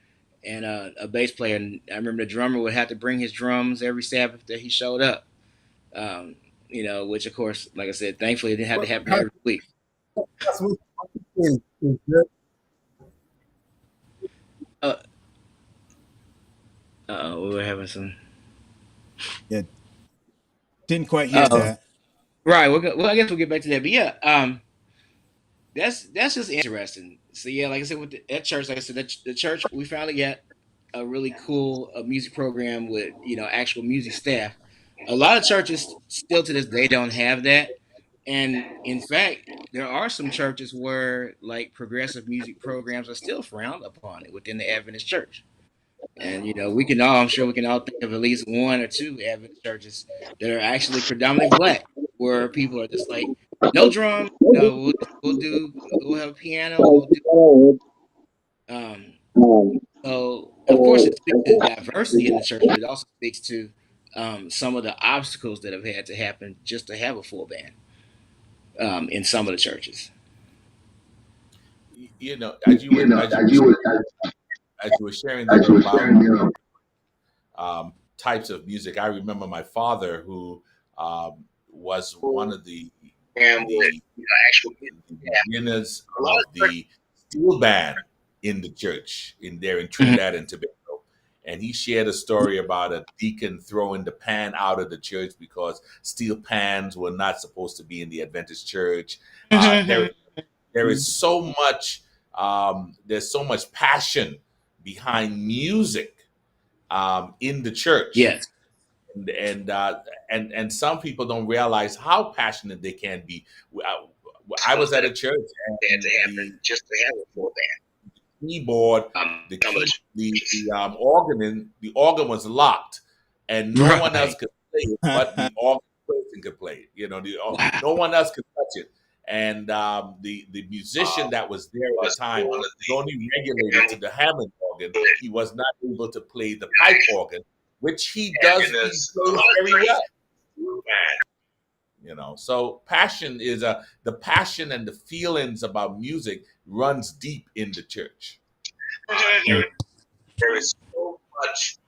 and a bass player. And I remember the drummer would have to bring his drums every Sabbath that he showed up. Um, which of course, like I said, thankfully it didn't have to happen every week. Uh, we were having some. Yeah, didn't quite hear that. Right. Well, I guess we'll get back to that. But yeah, that's just interesting. So yeah, like I said, with that church, like I said, the church we finally got a really cool music program with actual music staff. A lot of churches still to this day don't have that, and in fact, there are some churches where like progressive music programs are still frowned upon it within the Adventist church. And I'm sure we can all think of at least one or two Adventist churches that are actually predominantly black, where people are just like, no drum, we'll have a piano, we'll do. Um, so of course it speaks to diversity in the church, but it also speaks to some of the obstacles that have had to happen just to have a full band in some of the churches. As you were sharing there about types of music, I remember my father, who was one of the beginners of the steel band in the church in Trinidad and Tobago. And he shared a story about a deacon throwing the pan out of the church because steel pans were not supposed to be in the Adventist church. There is so much, there's so much passion behind music in the church. Yes. And some people don't realize how passionate they can be. I was at a church and just to have a full band. Keyboard, the organ was locked, and no one else could play it, but the organ person could play it. No one else could touch it. And the musician that was there at the time was only regulated to the Hammond organ. He was not able to play the pipe organ, which he does very well. So passion is the passion and the feelings about music runs deep in the church. There is so much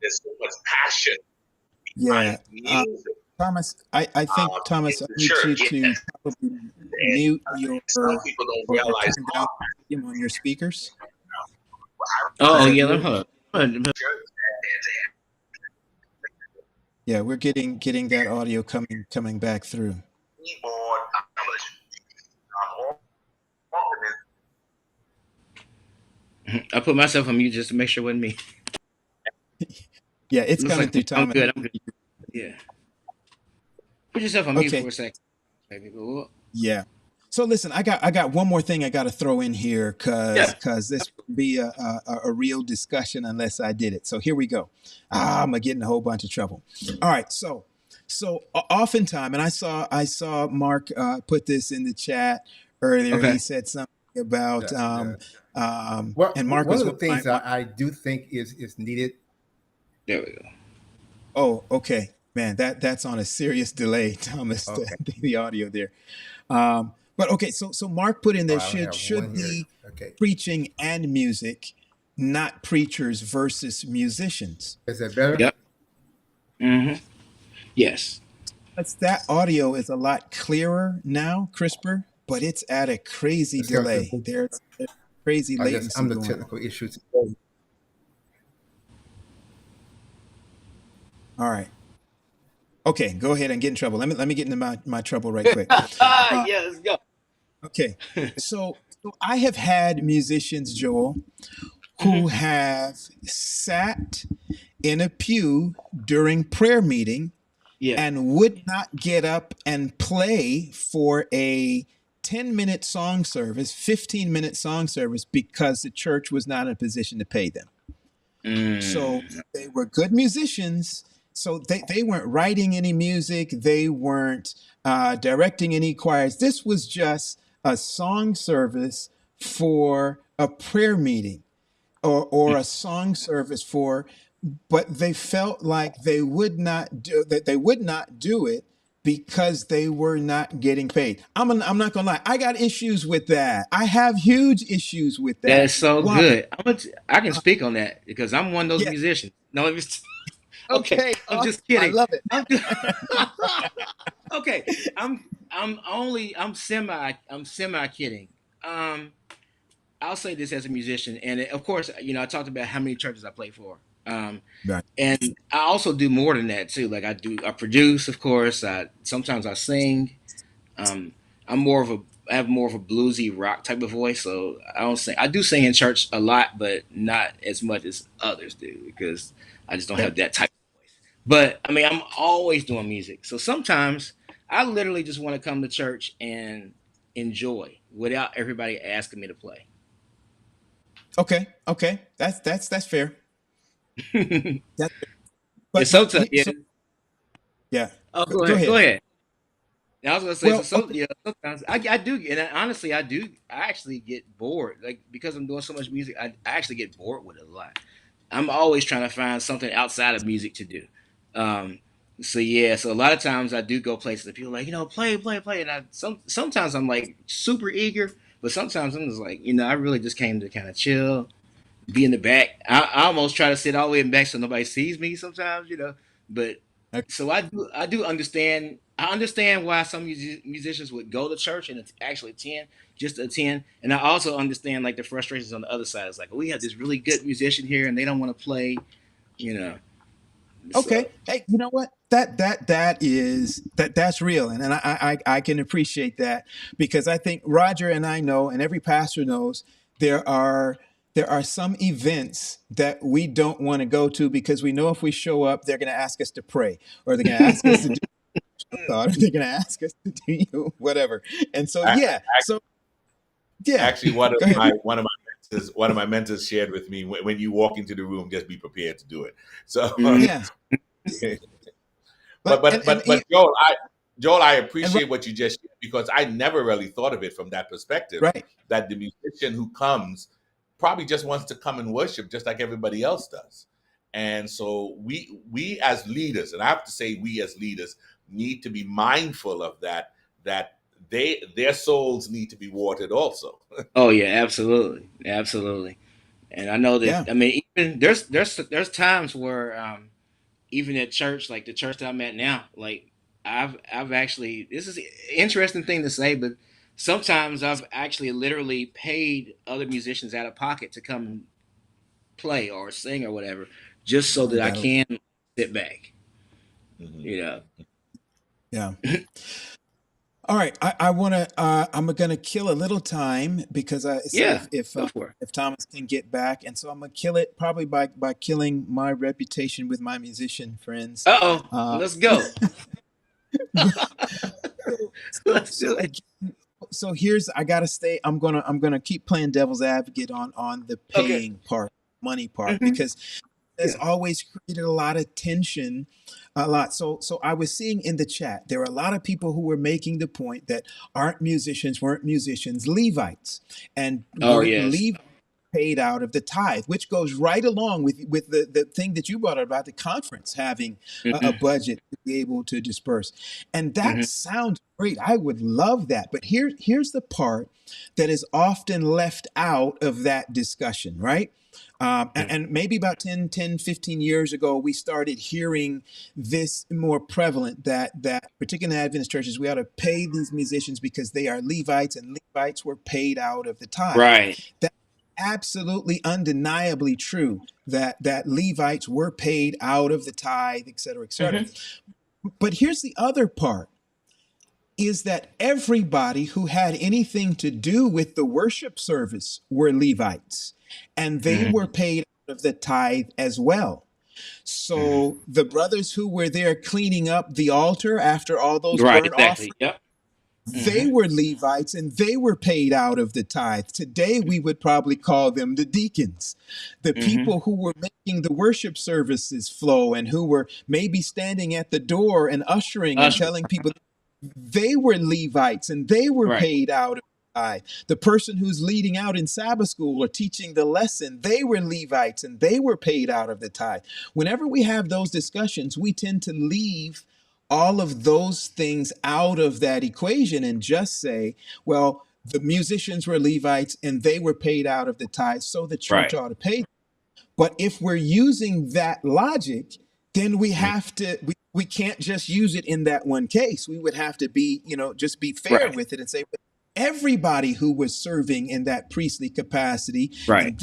there's so much passion behind music. Thomas, I think Thomas, I need you to probably mute your some people don't or realize. turn down the volume on your speakers? Is Oh that yeah, you? hold on. Yeah, we're getting that audio coming back through. I put myself on mute just to make sure it wasn't me. Yeah, it's Looks coming like through, I'm Thomas. good. I'm good. Yeah. Put yourself on mute Okay. for a second, maybe. Yeah. So listen, I got one more thing I got to throw in here because this would be a real discussion unless I did it. So here we go. I'm gonna get in a whole bunch of trouble. All right. So oftentimes, and I saw Mark put this in the chat earlier. Okay. He said something about Well, and Mark one was of the things my, I do think is needed. There we go. oh, okay, man, that's on a serious delay, Thomas. Okay. The audio there. But okay, so Mark put in there I have should one here. be Okay. preaching and music, not preachers versus musicians. Is that better? Yep. Mm-hmm. Yes. But that audio is a lot clearer now, crisper, but it's at a crazy Let's go delay. to- There's crazy I latency guess I'm the going technical on. issues. All right. Okay, go ahead and get in trouble. Let me get into my trouble right quick. Yeah, let's go. Okay, so I have had musicians, Joel, who have sat in a pew during prayer meeting Yeah. and would not get up and play for a 10-minute song service, 15-minute song service because the church was not in a position to pay them. So they were good musicians. So they weren't writing any music. They weren't directing any choirs. This was just a song service for a prayer meeting or a song service for, but they felt like they would not do it because they were not getting paid. I'm not gonna lie. I got issues with that. I have huge issues with that. That's so Why? good. I can speak on that because I'm one of those Yeah. musicians. No, it was Okay. I'm just I kidding. love it. Okay. I'm semi kidding. I'll say this as a musician, and of course, I talked about how many churches I play for. Right. And I also do more than that too. Like I produce, of course. Sometimes I sing. Um, I have more of a bluesy rock type of voice, so I don't sing. I do sing in church a lot, but not as much as others do because I just don't have that type of voice. But I mean, I'm always doing music, so sometimes I literally just want to come to church and enjoy without everybody asking me to play. Okay. That's fair. That's fair. And sometimes, yeah. Oh, Go Go ahead. ahead. I was gonna say Well, sometimes I do, and honestly I do. I actually get bored, like because I'm doing so much music. I actually get bored with it a lot. I'm always trying to find something outside of music to do. So a lot of times I do go places that people are like, play, and sometimes I'm like super eager, but sometimes I'm just like, I really just came to kind of chill, be in the back. I almost try to sit all the way in the back so nobody sees me sometimes, but. Okay. So I do understand. I understand why some musicians would go to church and actually attend, and I also understand like the frustrations on the other side. It's like we have this really good musician here, and they don't want to play, Okay. So, Hey, you know what? That's real, and I can appreciate that because I think Roger and I know, and every pastor knows, there are some events that we don't want to go to because we know if we show up, they're going to ask us to pray, or they're going to ask us to do thought, or they're going to ask us to do whatever. And so Actually, Go ahead. one of my mentors shared with me when you walk into the room, just be prepared to do it. So Yeah. but Joel, I appreciate what you just shared because I never really thought of it from that perspective. Right. That the musician who comes probably just wants to come and worship just like everybody else does. And so we as leaders, and I have to say we as leaders need to be mindful of that their souls need to be watered also. Oh yeah, absolutely, and I know that. Yeah. I mean, even there's times where even at church, like the church that I'm at now, like I've actually, this is an interesting thing to say, but sometimes I've actually literally paid other musicians out of pocket to come play or sing or whatever, just so Oh, that I that'll can sit back. Mhm. You know. yeah. All right, I want to. I'm gonna kill a little time because I see Yeah, go for it. if Thomas can get back, and so I'm gonna kill it probably by killing my reputation with my musician friends. Uh-oh, Uh, let's go. so Let's do it. so here's I gotta stay. I'm gonna keep playing devil's advocate on the Okay. paying part, money part, Hmm. because has Yeah. always created a lot of tension, a lot. So I was seeing in the chat there are a lot of people who were making the point that weren't musicians, Levites, and Oh weren't yes. Levites paid out of the tithe, which goes right along with the thing that you brought up about the conference having a Hmm. budget to be able to disperse. And that Hmm. sounds great. I would love that. But here's the part that is often left out of that discussion, right? And maybe about 15 years ago, we started hearing this more prevalent that particularly in Adventist churches, we ought to pay these musicians because they are Levites and Levites were paid out of the tithe. Right. That's absolutely undeniably true that Levites were paid out of the tithe, et cetera, et cetera. Hmm. But here's the other part is that everybody who had anything to do with the worship service were Levites, and they were Hmm. paid out of the tithe as well. Hmm. So the brothers who were there cleaning up the altar after all those Right. burnt Exactly. offerings, Yep. they Hmm. were Levites and they were paid out of the tithe. Today, we would probably call them the deacons, the Hmm. people who were making the worship services flow and who were maybe standing at the door and ushering and Usher. telling people they were Levites and they were Right. paid out of the tithe. The person who's leading out in Sabbath school or teaching the lesson, they were Levites and they were paid out of the tithe. Whenever we have those discussions, we tend to leave all of those things out of that equation and just say, well, the musicians were Levites and they were paid out of the tithe, so the church Right. ought to pay. But if we're using that logic, then Mhm. we can't just use it in that one case. We would have to be, just be fair Right. with it and say everybody who was serving in that priestly capacity, Right. and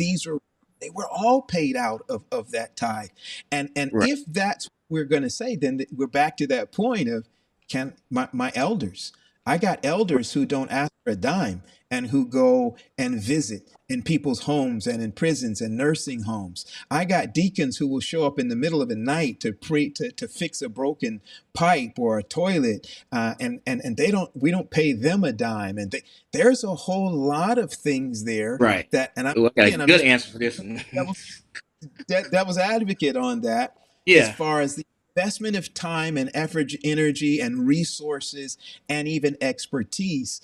they were all paid out of that tithe. And Right. if that's what we're going to say, then we're back to that point of can my elders. I got elders who don't ask for a dime and who go and visit in people's homes and in prisons and nursing homes. I got deacons who will show up in the middle of the night to to fix a broken pipe or a toilet, and we don't pay them a dime. And there's a whole lot of things there Right. that, and Ooh, I got a I'm good just answer for this one. devil's advocate on that as Yeah. far as the investment of time and effort, energy and resources, and even expertise,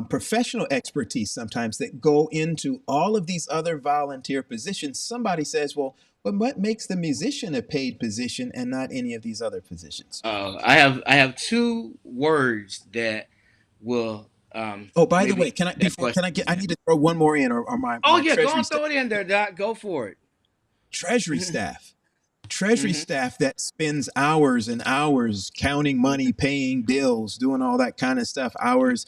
professional expertise sometimes that go into all of these other volunteer positions. Somebody says, well, but what makes the musician a paid position and not any of these other positions? I have two words that will Oh, by the way, maybe can I that before question. can I get I need to throw one more in or Oh my yeah, go treasury on, staff. throw it in there, Doc. Go for it. Treasury staff. Treasury Hmm. staff that spends hours and hours counting money, paying bills, doing all that kind of stuff, hours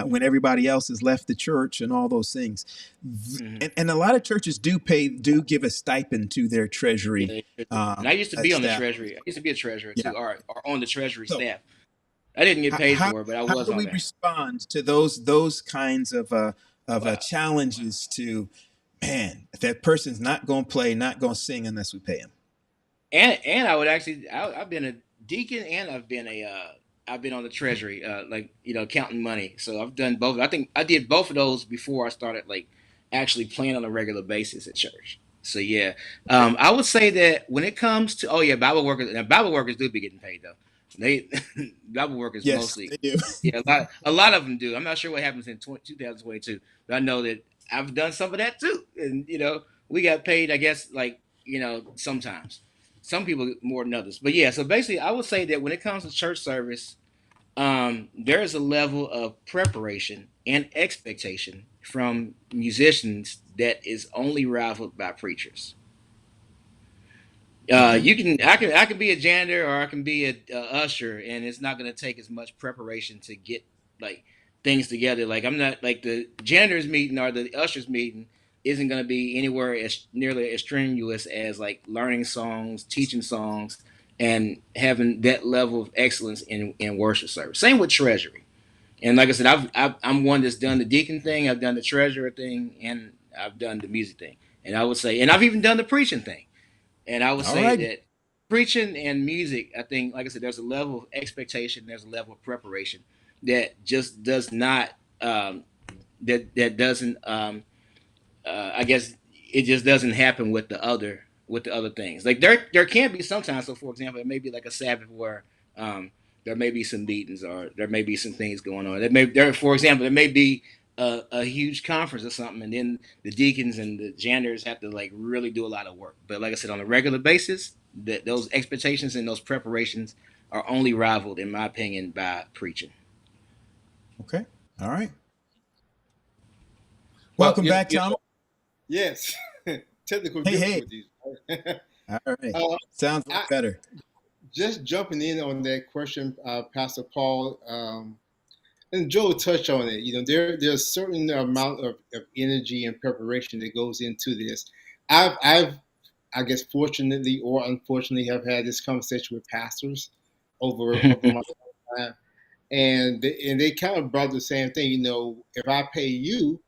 when everybody else has left the church and all those things. Hmm. And a lot of churches do give a stipend to their Yeah, treasury they sure do. And I used to be on the staff. treasury. I used to be a treasurer Yeah. too, or on the treasury So staff. I didn't get paid how for it, but I how was do on we there. respond to those kinds of Wow. challenges to man, that person's not going to play, not going to sing unless we pay him? And I would actually I've been a deacon and I've been on the treasury, like counting money. So I've done both. I think I did both of those before I started like actually playing on a regular basis at church. So yeah, I would say that when it comes to Bible workers do be getting paid though. They Bible workers Yes, mostly, they do. yeah, a lot of them do. I'm not sure what happens in 2022, but I know that I've done some of that too, and we got paid. I guess like sometimes. Some people more than others. But yeah, so basically, I would say that when it comes to church service, there is a level of preparation and expectation from musicians that is only rivaled by preachers. Okay. I can be a janitor or I can be a usher, and it's not going to take as much preparation to get like things together. Like I'm not like the janitors meeting or the ushers meeting isn't going to be anywhere as nearly as strenuous as like learning songs, teaching songs, and having that level of excellence in worship service. Same with treasury. And like I said, I'm one that's done the deacon thing, I've done the treasurer thing, and I've done the music thing. And I would say, and I've even done the preaching thing. And I would All say right. that preaching and music, I think, like I said, there's a level of expectation, there's a level of preparation that just does not, that doesn't, I guess it just doesn't happen with the other things. Like there can be sometimes. So for example, it may be like a Sabbath where there may be some meetings or there may be some things going on. For example, there may be a huge conference or something, and then the deacons and the janitors have to like really do a lot of work. But like I said, on a regular basis, that those expectations and those preparations are only rivaled, in my opinion, by preaching. Okay. All right. Well, Welcome back, you Tom. know, Yes, technical Hey, hey. difficulties. All right. uh, Sounds a I, lot better. just jumping in on that question, Pastor Paul, and Joe touched on it. There's a certain amount of energy and preparation that goes into this. I've I guess fortunately or unfortunately have had this conversation with pastors over my time, and they kind of brought the same thing. If I pay you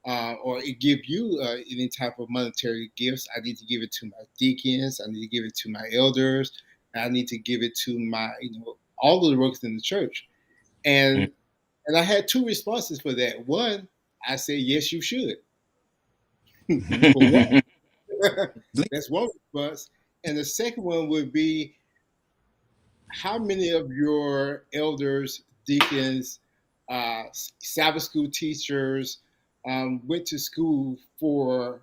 or give you any type of monetary gifts, I need to give it to my deacons. I need to give it to my elders. I need to give it to my all of the workers in the church. And and I had two responses for that. One, I said yes, you should. For one, that's one response. And the second one would be, how many of your elders, deacons, Sabbath school teachers went to school for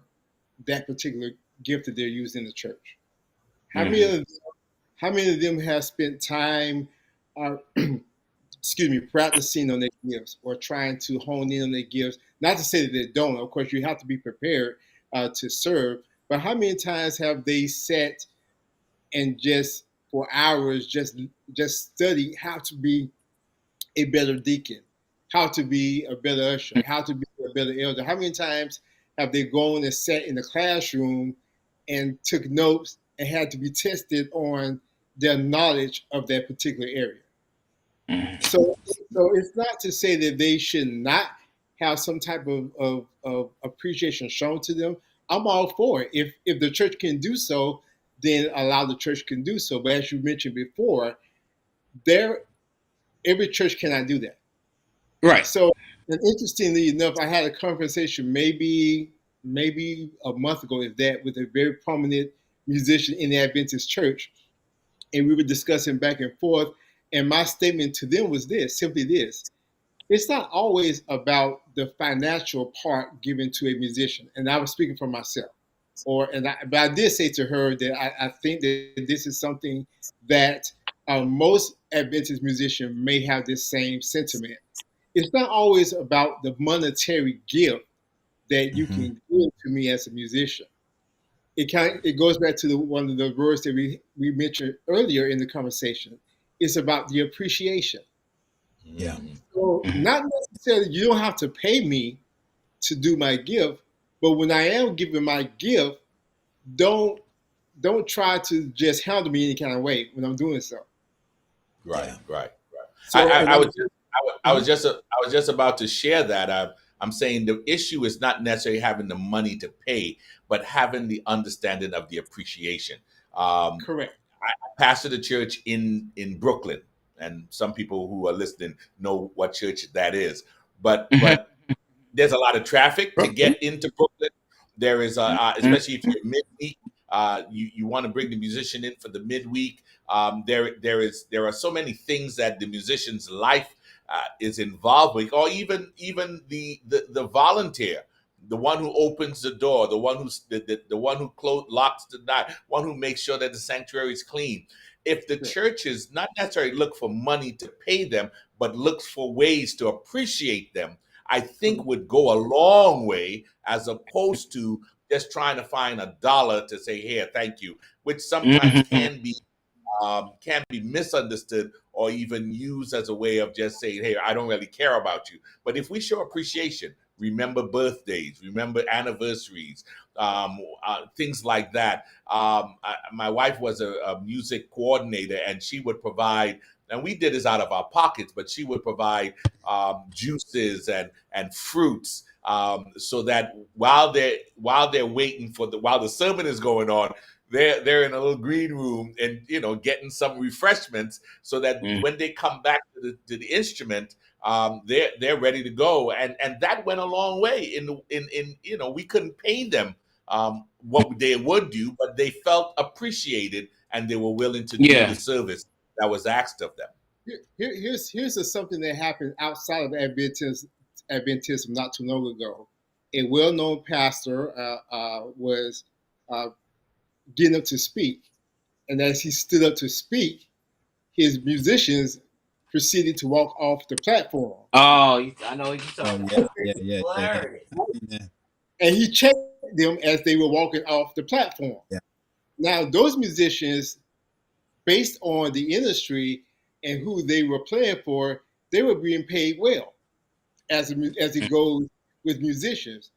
that particular gift that they're using in the church? How many Mhm. of how many of them have spent time, uh, excuse me, practicing on their gifts or trying to hone in on their gifts? Not to say that they don't. Of course, you have to be prepared to serve. But how many times have they sat and just for hours just study how to be a better deacon, how to be a better usher, how to be a better elder? How many times have they gone and sat in the classroom and took notes and had to be tested on their knowledge of that particular area? So, so it's not to say that they should not have some type of appreciation shown to them. I'm all for it. If the church can do so, then allow the church can do so. But as you mentioned before, there every church cannot do that. Right. So, and interestingly enough, I had a conversation maybe a month ago, if that, with a very prominent musician in the Adventist church, and we were discussing back and forth. And my statement to them was simply this: it's not always about the financial part given to a musician. And I was speaking for myself. But I did say to her that I think that this is something that most Adventist musicians may have this same sentiment. It's not always about the monetary gift that you Mm-hmm. can give to me as a musician. It goes back to one of the words that we mentioned earlier in the conversation. It's about the appreciation. Yeah. So Mhm. not necessarily you don't have to pay me to do my gift, but when I am giving my gift, don't don't try to just handle me any kind of way when I'm doing so. right, Yeah. right. So and I I'm was just, Mhm. I was just about to share that. I'm saying the issue is not necessarily having the money to pay, but having the understanding of the appreciation. Um, Correct. I pastor the church in Brooklyn, and some people who are listening know what church that is. But there's a lot of traffic to Brooklyn. get into Brooklyn. There is, Mhm. especially if you're midweek, you want to bring the musician in for the midweek. There are so many things that the musician's life is involved with, or even the volunteer, the one who opens the door, the one the one who locks the door, one who makes sure that the sanctuary is clean. If the Correct. churches not necessarily look for money to pay them, but looks for ways to appreciate them, I think would go a long way, as opposed to just trying to find a dollar to say, here, thank you, which sometimes Mhm. can be can be misunderstood or even used as a way of just saying, hey, I don't really care about you. But if we show appreciation, remember birthdays, remember anniversaries, things like that. My wife was a music coordinator, and she would provide, and we did this out of our pockets, but she would provide juices and fruits, so that while they're waiting while the sermon is going on, they're in a little green room and getting some refreshments, so that when they come back to the instrument, they're ready to go, and that went a long way. In we couldn't pay them what they would do, but they felt appreciated and they were willing to do the service that was asked of them. Here's something that happened outside of Adventism not too long ago. A well-known pastor was getting up to speak, and as he stood up to speak, his musicians proceeded to walk off the platform. Oh, I know what you're talking about. Yeah. And he checked them as they were walking off the platform. Yeah. Now, those musicians, based on the industry and who they were playing for, they were being paid well, as it goes with musicians.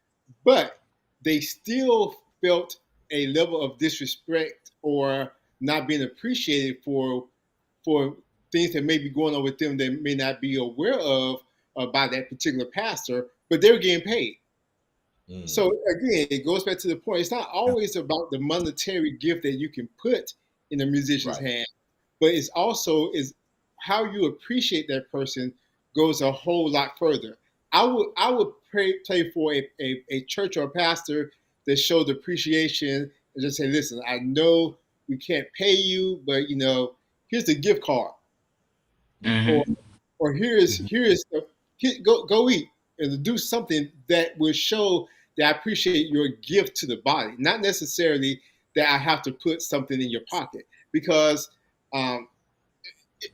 But they still felt a level of disrespect or not being appreciated for things that may be going on with them that may not be aware of by that particular pastor, but they're getting paid. So again, it goes back to the point. It's not always about the monetary gift that you can put in a musician's hand, but it's also is how you appreciate that person goes a whole lot further. I would play for a church or a pastor that showed appreciation and just say, listen, I know we can't pay you, but here's the gift card, or here's go eat and do something that will show that I appreciate your gift to the body, not necessarily that I have to put something in your pocket, because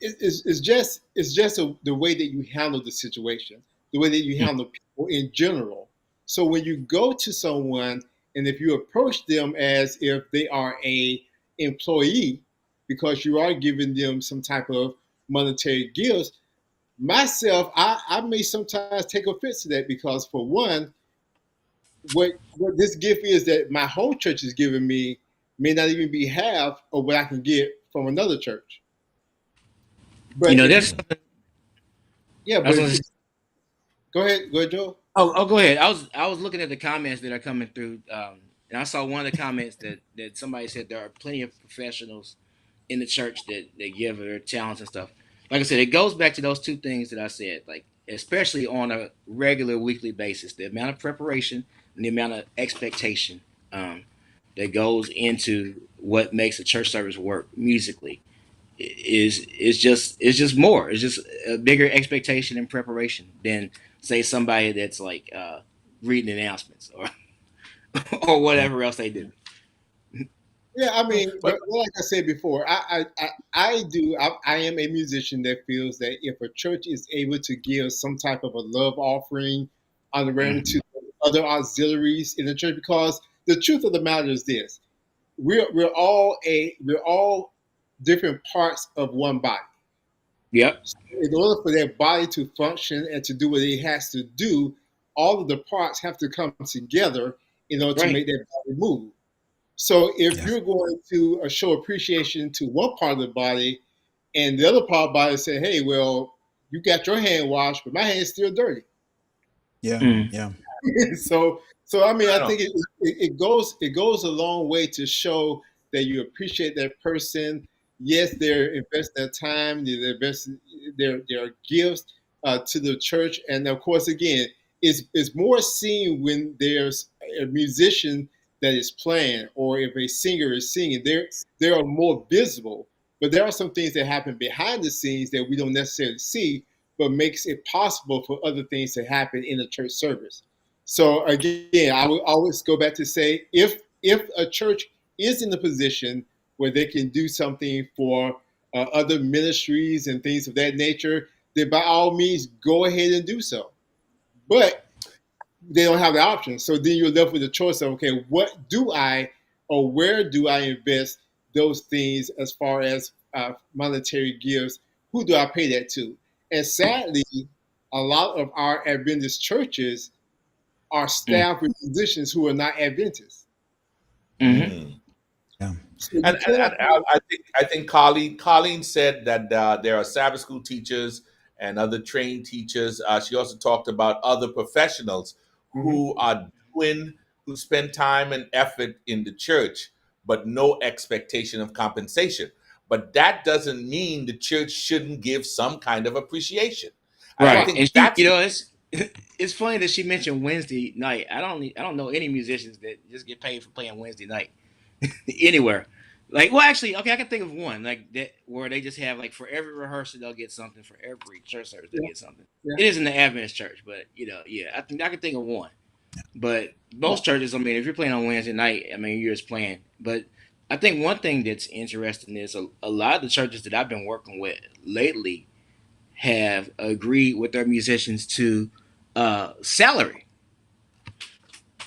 it's just the way that you handle the situation, the way that you handle people in general. So when you go to someone and if you approach them as if they are a employee, because you are giving them some type of monetary gifts, myself, I may sometimes take offense to that, because for one, what this gift is that my home church is giving me may not even be half of what I can get from another church. But that's go ahead, Joe. Oh, go ahead. I was looking at the comments that are coming through, and I saw one of the comments that somebody said there are plenty of professionals in the church that give their talents and stuff. Like I said, it goes back to those two things that I said, like especially on a regular weekly basis, the amount of preparation and the amount of expectation that goes into what makes a church service work musically is just more. It's just a bigger expectation and preparation than say somebody that's like reading announcements or whatever else they do. Yeah, I mean, but like I said before, I am a musician that feels that if a church is able to give some type of a love offering honorarium to other auxiliaries in the church, because the truth of the matter is this: we're all different parts of one body. Yep. So in order for that body to function and to do what it has to do, all of the parts have to come together in order to make that body move. So if you're going to show appreciation to one part of the body and the other part of the body say, hey, well, you got your hand washed, but my hand's still dirty. Yeah. So I mean, I think it goes a long way to show that you appreciate that person. Yes, they're investing their time, they're investing their gifts to the church, and of course, again, it's more seen when there's a musician that is playing, or if a singer is singing, they are more visible. But there are some things that happen behind the scenes that we don't necessarily see, but makes it possible for other things to happen in a church service. So again, I would always go back to say, if a church is in the position where they can do something for other ministries and things of that nature, then by all means, go ahead and do so. But they don't have the option. So then you're left with the choice of, okay, what do I, or where do I invest those things as far as monetary gifts, who do I pay that to? And sadly, a lot of our Adventist churches are staffed with musicians who are not Adventists. Mm-hmm. Mm. Yeah. So you And can't. I think Colleen said that there are Sabbath school teachers and other trained teachers. She also talked about other professionals Mhm. who are who spend time and effort in the church, but no expectation of compensation. But that doesn't mean the church shouldn't give some kind of appreciation. And I Right. Well, And think she, that's it's funny that she mentioned Wednesday night. I don't know any musicians that just get paid for playing Wednesday night anywhere. Like, well, actually, okay, I can think of one like that where they just have like for every rehearsal they'll get something, for every church service they'll yeah, get something. yeah, It isn't the Adventist church, but yeah, I think I can think of one. But yeah. most churches, I mean, if you're playing on Wednesday night, I mean, you're just playing. But I think one thing that's interesting is a lot of the churches that I've been working with lately have agreed with their musicians to salary.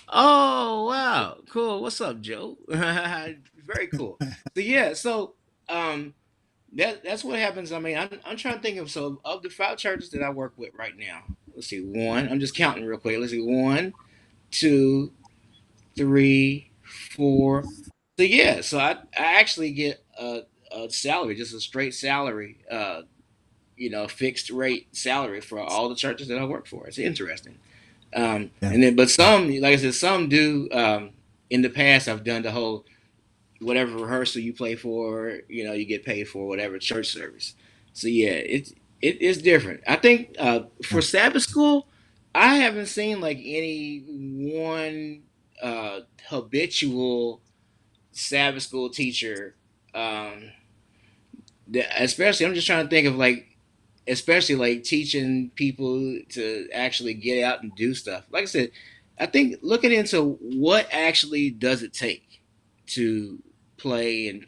Oh wow, cool. What's up, Joe? Very cool. So yeah, so um, that's what happens. I mean, I'm trying to think of the 5 churches that I work with right now. Let's see, one. I'm just counting real quick. Let's see, 1, 2, 3, 4. So yeah, so I actually get a salary, just a straight salary, fixed rate salary for all the churches that I work for. It's interesting. Yeah. And then, but some, like I said, some do. In the past, I've done the whole whatever rehearsal you play for, you get paid for whatever church service. So yeah, it's different. I think Yeah. for Sabbath school, I haven't seen like any one habitual Sabbath school teacher. Um, especially, I'm just trying to think of like, especially like teaching people to actually get out and do stuff. Like I said, I think looking into what actually does it take to play and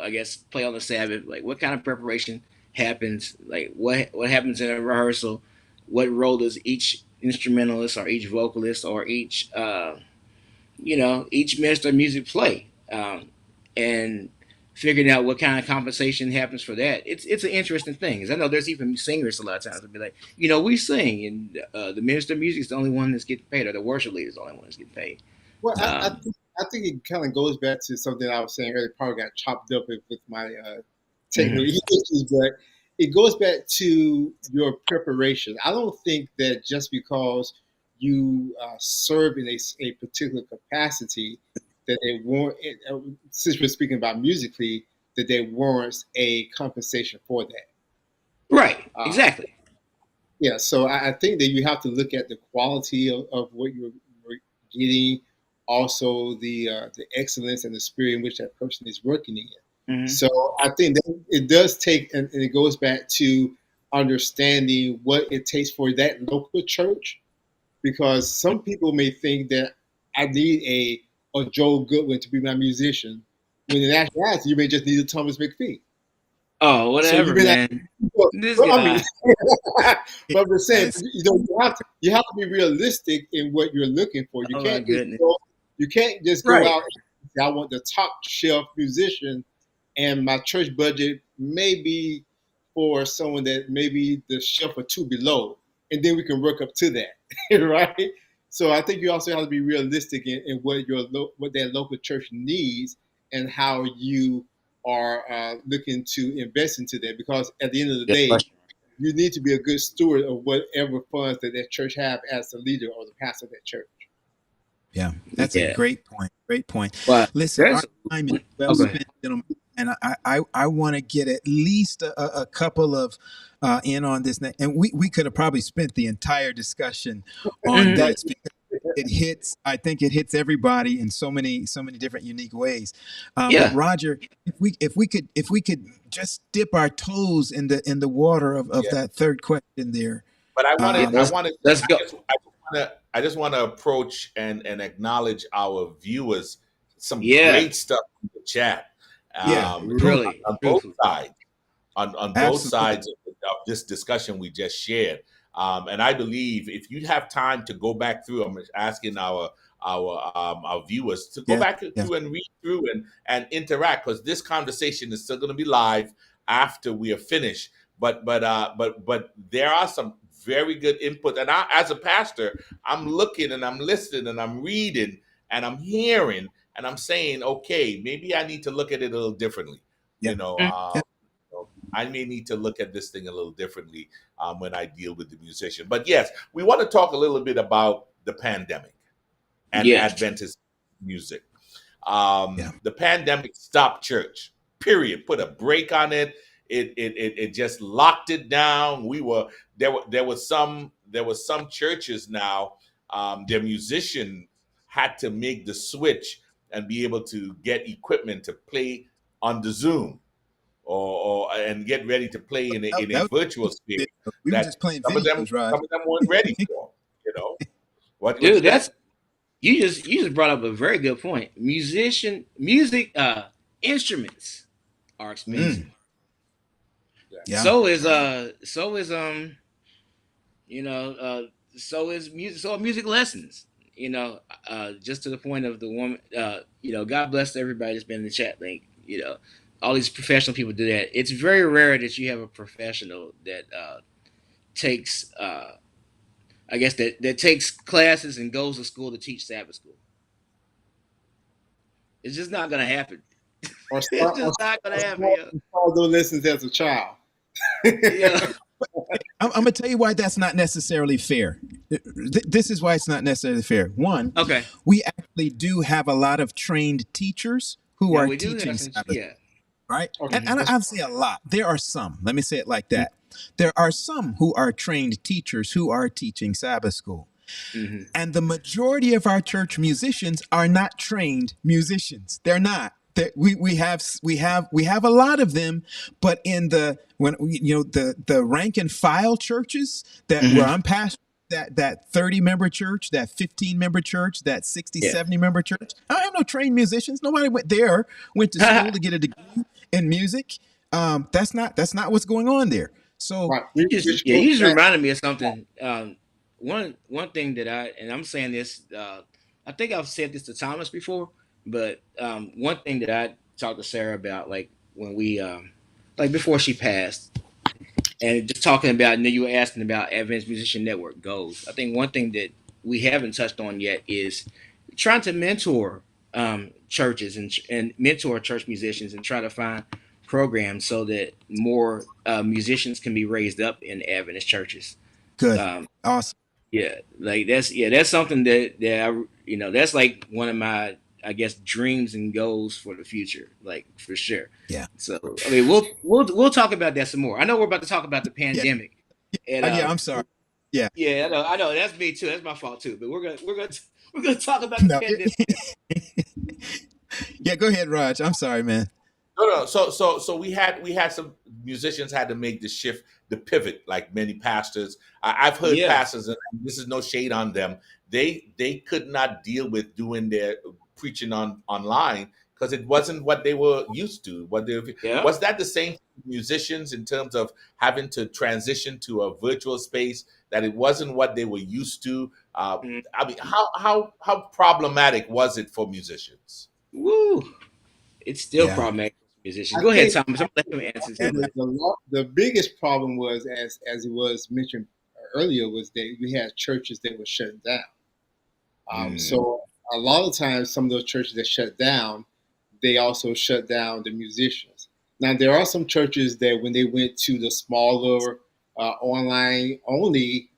I guess play on the Sabbath. Like what kind of preparation happens? Like what happens in a rehearsal? What role does each instrumentalist or each vocalist or each minister of music play? And figuring out what kind of compensation happens for that. It's an interesting thing. 'Cause I know there's even singers a lot of times that be like, we sing, and the minister of music is the only one that's getting paid, or the worship leader is the only one that's getting paid. Well, Um, I think it kind of goes back to something I was saying earlier. Probably got chopped up with my technical mhm. issues, but it goes back to your preparation. I don't think that just because you serve in a particular capacity that they warrant. Since we're speaking about musically, that there warrants a compensation for that. Right, Uh, exactly. yeah, so I think that you have to look at the quality of what you're getting, also the excellence and the spirit in which that person is working in. Hmm. So I think that it does take, and it goes back to understanding what it takes for that local church, because some people may think that I need a Joe Goodwin to be my musician, when in actuality you may just need a Thomas McPhee. Oh, So you whatever, may not. man. This Well, I mean, guy. but I'm saying, Yes. you have to be realistic in what you're looking for. Oh my goodness. You can't just go Right. out and say, I want the top shelf musician, and my church budget may be for someone that maybe the shelf or two below, and then we can work up to that, right? So I think you also have to be realistic in what what that local church needs, and how you are looking to invest into that. Because at the end of the Good day, question. you need to be a good steward of whatever funds that church have as the leader or the pastor of that church. Yeah. That's a Yeah. great point. Great point. But Listen, our there's. time is well Oh, go ahead. spent, gentlemen. And I want to get at least a couple of in on this. And we could have probably spent the entire discussion on Mhm. Right. this because it hits, I think it hits everybody in so many different unique ways. But Yeah. Roger, if we could just dip our toes in the water of yeah. that third question there. But Yeah. Um, Let's go. I just want to approach and acknowledge our viewers. Some Yeah. great stuff in the chat. yeah, On, truly, Really. on both Truthfully. sides, on both absolutely. sides of this discussion we just shared. And I believe if you have time to go back through, I'm asking our viewers to go Yeah, back yeah, through and read through and interact, because this conversation is still going to be live. after we are finished. But there are some very good input. And I, as a pastor, I'm looking and I'm listening and I'm reading and I'm hearing and I'm saying, okay, maybe I need to look at it a little differently. Yeah. You know, Yeah. I may need to look at this thing a little differently when I deal with the musician. But yes, we want to talk a little bit about the pandemic and Yeah. Adventist music. Yeah. The pandemic stopped church. Period. Put a break on it. It just locked it down. There was some churches now. Their musician had to make the switch and be able to get equipment to play on the Zoom or and get ready to play in a That virtual space we were that just playing some of them videos, Raj. weren't ready for. You know what Dude, is that? you just brought up a very good point. Music instruments are expensive. Yeah. So is you know so is music, so are music lessons. Just to the point of the woman, God bless everybody that's been in the chat link. All these professional people do that. It's very rare that you have a professional that takes I guess that takes classes and goes to school to teach Sabbath school. It's just not gonna happen. Or It's start, just not gonna happen. those lessons as a child. Yeah. I'm gonna tell you why that's not necessarily fair. This is why it's not necessarily fair. One, Okay. we actually do have a lot of trained teachers who Yeah, are we do teaching have some. Sabbath, Yeah. right? Okay. And I'd say a lot. There are some. Let me say it like that. There are some who are trained teachers who are teaching Sabbath school. Mm-hmm. And the majority of our church musicians are not trained musicians. They're not. We have a lot of them, but in the rank and file churches that where I'm pastor, that 30-member church, that 15-member church, that 60, Yeah. 70-member church, I have no trained musicians. Nobody went to school to get a degree in music. That's not what's going on there. So Right. You just reminded me of something. One thing that I'm saying this, I think I've said this to Thomas before, but one thing that I talked to Sarah about, like when we, like before she passed, and just talking about, and then you were asking about Adventist Musician Network goals. I think one thing that we haven't touched on yet is trying to mentor churches and mentor church musicians and try to find programs so that more musicians can be raised up in Adventist churches. good, Um, awesome. yeah, like that's something that that's like one of my, I guess, dreams and goals for the future, like for sure. Yeah. So I mean, we'll talk about that some more. I know we're about to talk about the Yeah. pandemic. And Yeah. I'm sorry. Yeah. yeah, I know that's me too. That's my fault too. But we're gonna talk about the No. pandemic. Yeah. Go ahead, Raj. I'm sorry, man. No. So we had some musicians had to make the shift, the pivot, like many pastors. I've heard Yeah. pastors, and this is no shade on them. They could not deal with doing their preaching online because it wasn't what they were used to. Yeah. Was that the same for musicians in terms of having to transition to a virtual space, that it wasn't what they were used to? I mean, how problematic was it for musicians? Woo. It's still Yeah. problematic for musicians. I Go ahead, think- Thomas. I'm gonna let him answer Yeah. that. The biggest problem was, as it was mentioned earlier, was that we had churches that were shut down. So a lot of times, some of those churches that shut down, they also shut down the musicians. Now, there are some churches that when they went to the smaller online only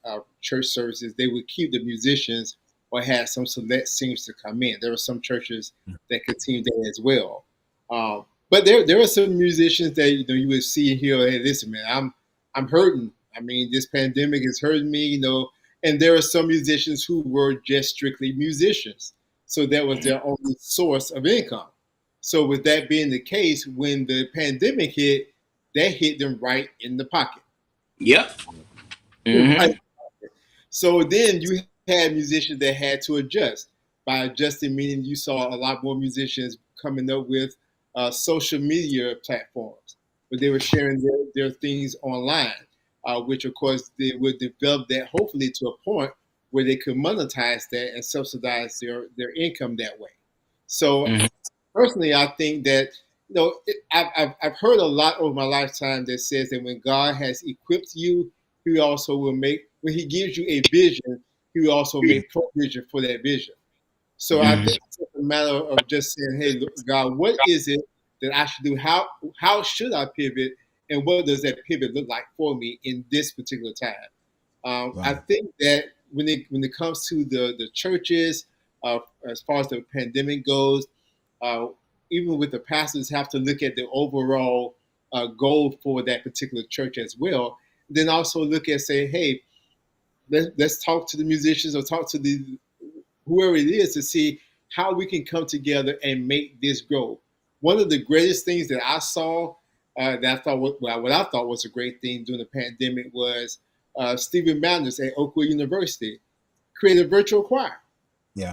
church services, they would keep the musicians or had some select singers to come in. There were some churches that continued that as well. But there are some musicians that you would see and hear, hey, listen, man, I'm hurting. I mean, this pandemic is hurting me, and there are some musicians who were just strictly musicians. So that was their only source of income. So with that being the case, when the pandemic hit, that hit them right in the pocket. Yep. Right. So then you had musicians that had to adjust. By adjusting, meaning you saw a lot more musicians coming up with social media platforms, where they were sharing their things online, which of course they would develop that hopefully to a point where they could monetize that and subsidize their income that way. So personally, I think that I've heard a lot over my lifetime that says that when God has equipped you, He also will make, when He gives you a vision, He will also make provision for that vision. So I Mhm. think it's a matter of just saying, "Hey, look, God, what is it that I should do? How should I pivot, and what does that pivot look like for me in this particular time?" I Right. think that when it comes to the churches, as far as the pandemic goes, uh, even with the pastors have to look at the overall goal for that particular church as well. Then also look at say, hey, let's talk to the musicians or talk to the whoever it is to see how we can come together and make this grow. One of the greatest things that I saw that I thought what I thought was a great thing during the pandemic was Stephen Madness at Oakwood University created a virtual choir. Yeah.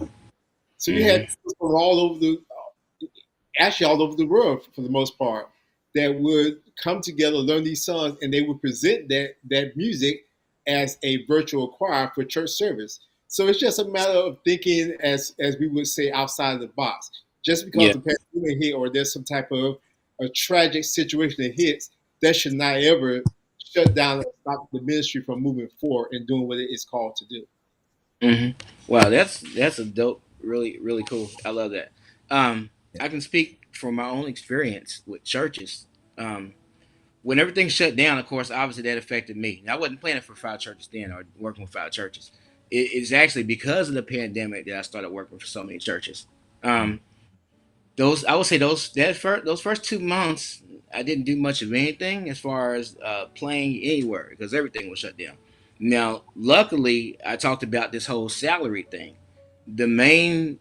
So you had Mhm. people from all over the actually all over the world for the most part that would come together, learn these songs, and they would present that music as a virtual choir for church service. So it's just a matter of thinking, as we would say, outside the box. Just because Yeah. the pandemic hit or there's some type of a tragic situation that hits, that should not ever shut down or stop the ministry from moving forward and doing what it is called to do. Mhm. Wow, that's a dope. Really, really cool. I love that. I can speak from my own experience with churches. Um, when everything shut down, of course, obviously that affected me. And I wasn't planning for five churches then or working with five churches. It's actually because of the pandemic that I started working for so many churches. Um, those I would say those first 2 months I didn't do much of anything as far as playing anywhere because everything was shut down. Now, luckily, I talked about this whole salary thing. The main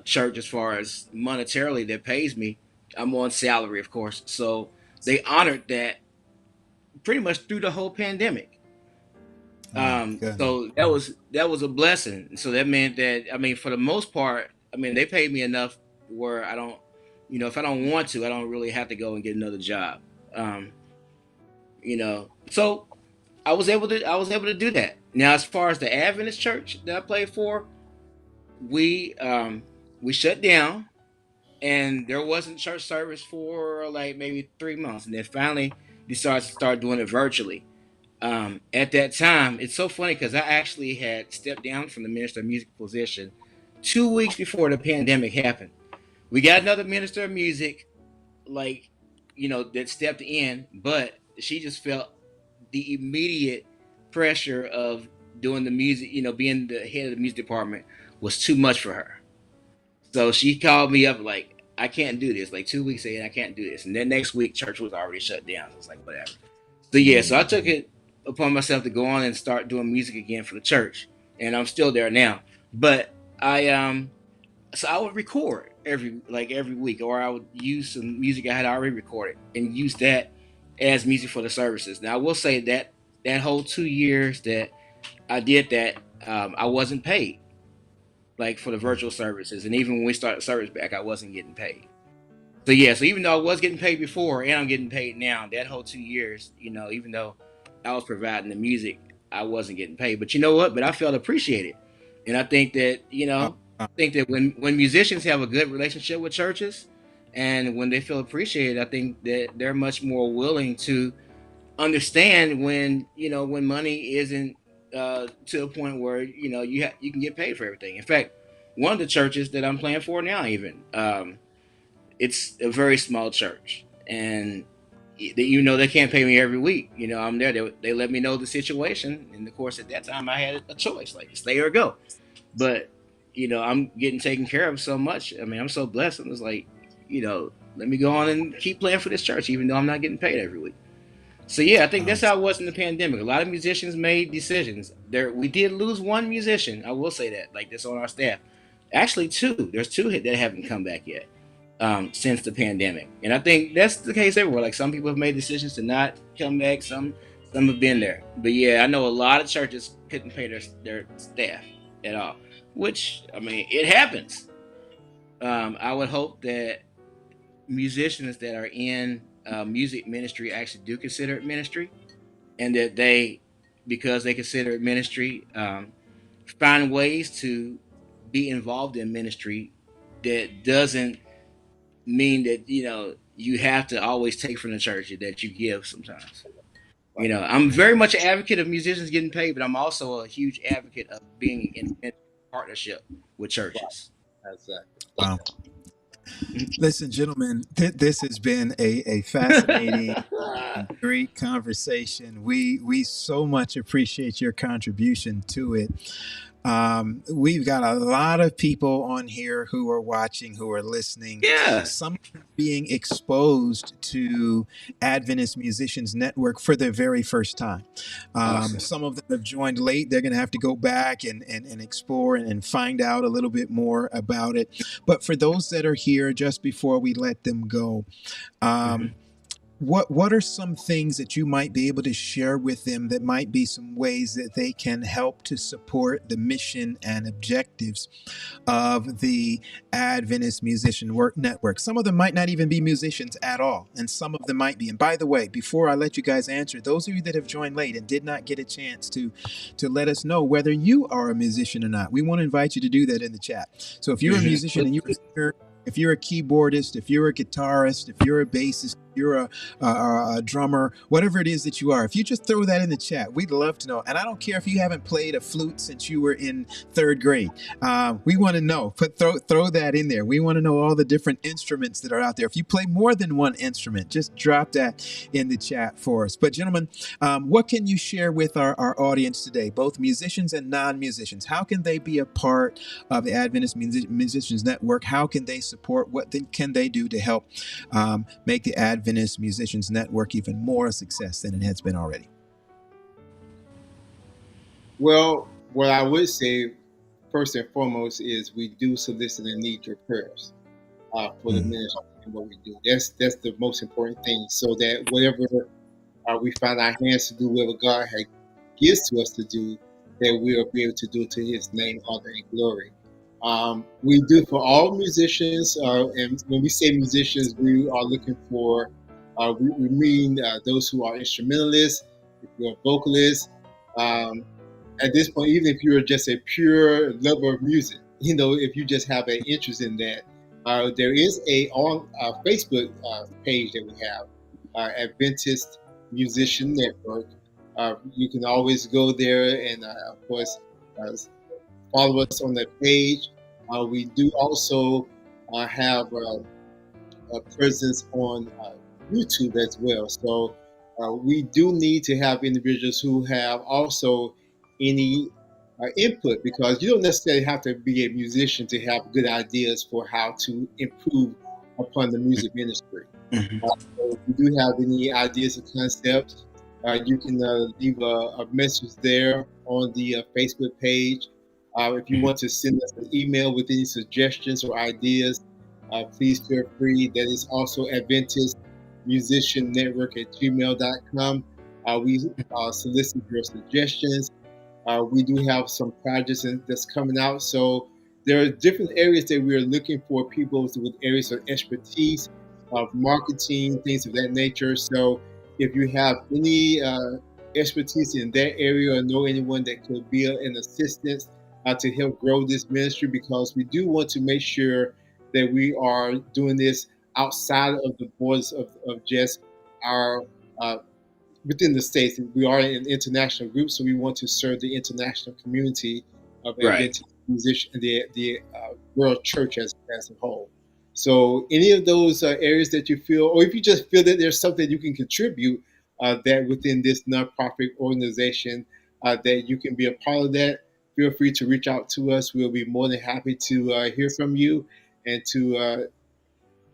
church, as far as monetarily, that pays me, I'm on salary, of course. So they honored that pretty much through the whole pandemic. Oh, goodness. So that was a blessing. So that meant that I mean, for the most part, I mean, they paid me enough where I don't, if I don't want to, I don't really have to go and get another job. Um, so I was able to do that. Now, as far as the Adventist church that I played for, we shut down, and there wasn't church service for like maybe 3 months, and then finally decided to start doing it virtually. At that time, it's so funny because I actually had stepped down from the minister of music position 2 weeks before the pandemic happened. We got another minister of music, like, that stepped in, but she just felt the immediate pressure of doing the music, being the head of the music department was too much for her. So she called me up like, I can't do this. Like 2 weeks in, I can't do this. And then next week, church was already shut down. So I was like, whatever. So yeah, so I took it upon myself to go on and start doing music again for the church, and I'm still there now. But so I would record every week, or I would use some music I had already recorded and use that as music for the services. Now I will say that that whole 2 years that I did that, I wasn't paid like for the virtual services, and even when we started service back, I wasn't getting paid. So yeah, so even though I was getting paid before and I'm getting paid now, that whole 2 years, even though I was providing the music, I wasn't getting paid. But you know what? But I felt appreciated, and I think that when musicians have a good relationship with churches, and when they feel appreciated, I think that they're much more willing to understand when money isn't to a point where you can get paid for everything. In fact, one of the churches that I'm playing for now, even it's a very small church, and they can't pay me every week. I'm there. They let me know the situation, and of course, at that time, I had a choice, like stay or go. But I'm getting taken care of so much. I mean, I'm so blessed. I'm just like, let me go on and keep playing for this church, even though I'm not getting paid every week. So yeah, I think that's how it was in the pandemic. A lot of musicians made decisions. We did lose one musician. I will say that, like this on our staff. Actually, two. There's two that haven't come back yet since the pandemic, and I think that's the case everywhere. Like some people have made decisions to not come back. Some have been there. But yeah, I know a lot of churches couldn't pay their staff at all. Which I mean, it happens. I would hope that musicians that are in music ministry actually do consider it ministry, and that because they consider it ministry, find ways to be involved in ministry that doesn't mean that you have to always take from the church that you give sometimes. I'm very much an advocate of musicians getting paid, but I'm also a huge advocate of being in partnership with churches. Exactly. Wow. Listen, gentlemen, this has been a fascinating, great conversation. We so much appreciate your contribution to it. We've got a lot of people on here who are watching, who are listening. Yeah. Some being exposed to Adventist Musicians Network for their very first time. Awesome. Some of them have joined late. They're going to have to go back and explore and find out a little bit more about it. But for those that are here, just before we let them go, what are some things that you might be able to share with them that might be some ways that they can help to support the mission and objectives of the Adventist Musician Network? Some of them might not even be musicians at all, and some of them might be. And by the way, before I let you guys answer, those of you that have joined late and did not get a chance to let us know whether you are a musician or not, we want to invite you to do that in the chat. So if you're a musician and you're a singer, if you're a keyboardist, if you're a guitarist, if you're a bassist, if you're a drummer, whatever it is that you are, if you just throw that in the chat, we'd love to know. And I don't care if you haven't played a flute since you were in third grade. We want to know. Throw that in there. We want to know all the different instruments that are out there. If you play more than one instrument, just drop that in the chat for us. But gentlemen, what can you share with our audience today, both musicians and non-musicians? How can they be a part of the Adventist Musicians Network? How can they support? What can they do to help make the Adventist Musicians Network even more a success than it has been already? Well, what I would say, first and foremost, is we do solicit and need your prayers for the ministry and what we do. That's the most important thing, so that whatever we find our hands to do, whatever God has gives to us to do, that we'll be able to do to His name, honor, and glory. We do for all musicians, and when we say musicians, we are looking for, we mean those who are instrumentalists, if you're a vocalist. At this point, even if you're just a pure lover of music, if you just have an interest in that, there is on Facebook page that we have, Adventist Musician Network. You can always go there and, of course, follow us on that page. We do also have a presence on YouTube as well. So we do need to have individuals who have also any input, because you don't necessarily have to be a musician to have good ideas for how to improve upon the music ministry. So if you do have any ideas or concepts, you can leave a message there on the Facebook page. If you want to send us an email with any suggestions or ideas, please feel free. That is also Adventist Musician Network at gmail.com. We solicit your suggestions. We do have some projects that's coming out. So there are different areas that we are looking for people with areas of expertise, of marketing, things of that nature. So if you have any expertise in that area or know anyone that could be an assistance to help grow this ministry, because we do want to make sure that we are doing this outside of the borders of just our within the States. We are an international group, so we want to serve the international community of Adventist musicians and the world church as a whole. So any of those areas that you feel, or if you just feel that there's something you can contribute that within this nonprofit organization, that you can be a part of that, feel free to reach out to us. We'll be more than happy to hear from you and to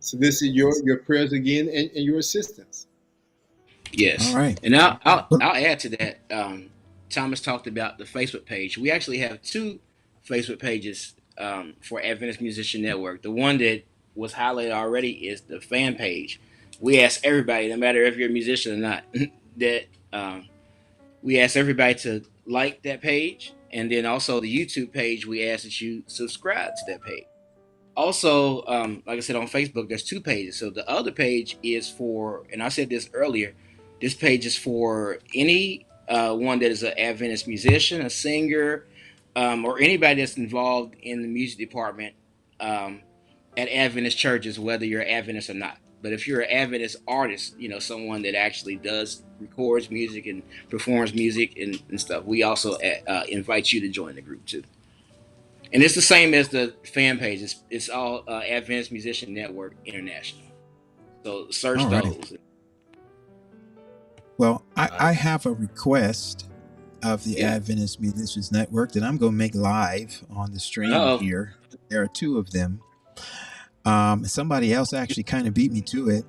solicit your prayers again and your assistance. Yes. All right. And I'll add to that. Thomas talked about the Facebook page. We actually have two Facebook pages for Adventist Musician Network. The one that was highlighted already is the fan page. We ask everybody, no matter if you're a musician or not, that we ask everybody to like that page. And then also the YouTube page, we ask that you subscribe to that page. Also, like I said, on Facebook, there's two pages. So the other page is for, and I said this earlier, this page is for any one that is an Adventist musician, a singer, or anybody that's involved in the music department at Adventist churches, whether you're Adventist or not. But if you're an Adventist artist, someone that actually records music and performs music and stuff, we also invite you to join the group too. And it's the same as the fan page. It's all Adventist Musician Network International. So search those. Well, I have a request of the Adventist Musicians Network that I'm going to make live on the stream here. There are two of them. Somebody else actually kind of beat me to it.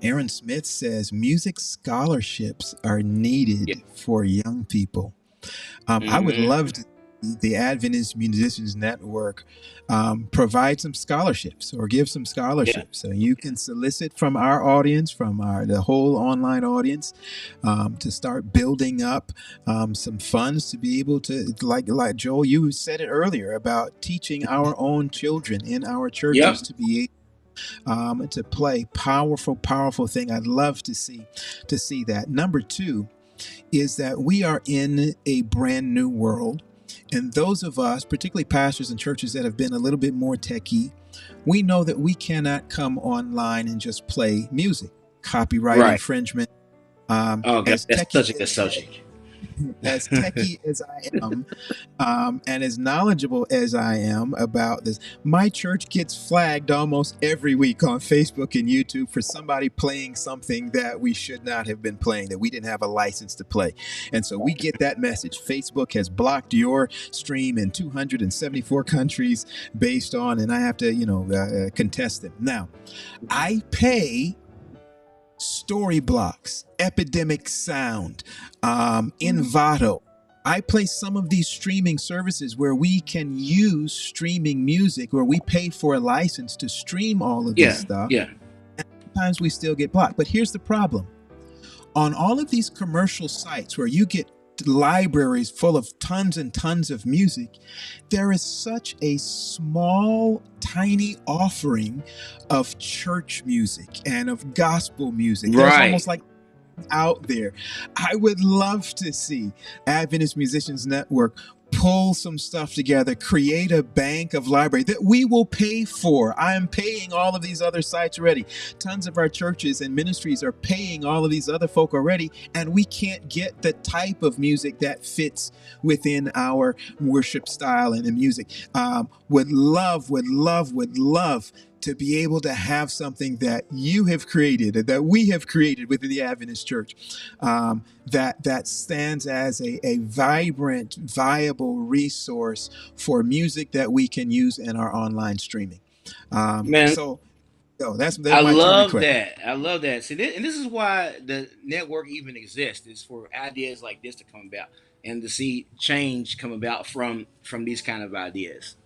Aaron Smith says music scholarships are needed for young people. I would love to see the Adventist Musicians Network provide some scholarships or give some scholarships. So you can solicit from our audience, from the whole online audience, to start building up some funds to be able to, like Joel, you said it earlier about teaching our own children in our churches to be able to play powerful thing. I'd love to see that. Number two is that we are in a brand new world. And those of us, particularly pastors and churches that have been a little bit more techie, we know that we cannot come online and just play music. Copyright infringement. That's such a good subject. As techie as I am, and as knowledgeable as I am about this, my church gets flagged almost every week on Facebook and YouTube for somebody playing something that we should not have been playing, that we didn't have a license to play. And so we get that message. Facebook has blocked your stream in 274 countries based on, and I have to, contest them. Now, I pay Story Blocks, Epidemic Sound, Envato. I play some of these streaming services where we can use streaming music, where we pay for a license to stream all of this stuff. And sometimes we still get blocked. But here's the problem. On all of these commercial sites where you get libraries full of tons and tons of music, there is such a small, tiny offering of church music and of gospel music. There's almost like out there. I would love to see Adventist Musicians Network pull some stuff together, create a bank of library that we will pay for. I am paying all of these other sites already. Tons of our churches and ministries are paying all of these other folk already, and we can't get the type of music that fits within our worship style and music. Would love to be able to have something that you have created, that we have created within the Adventist Church, that stands as a vibrant, viable resource for music that we can use in our online streaming. That's I love that. I love that. See, this is why the network even exists, is for ideas like this to come about and to see change come about from these kind of ideas.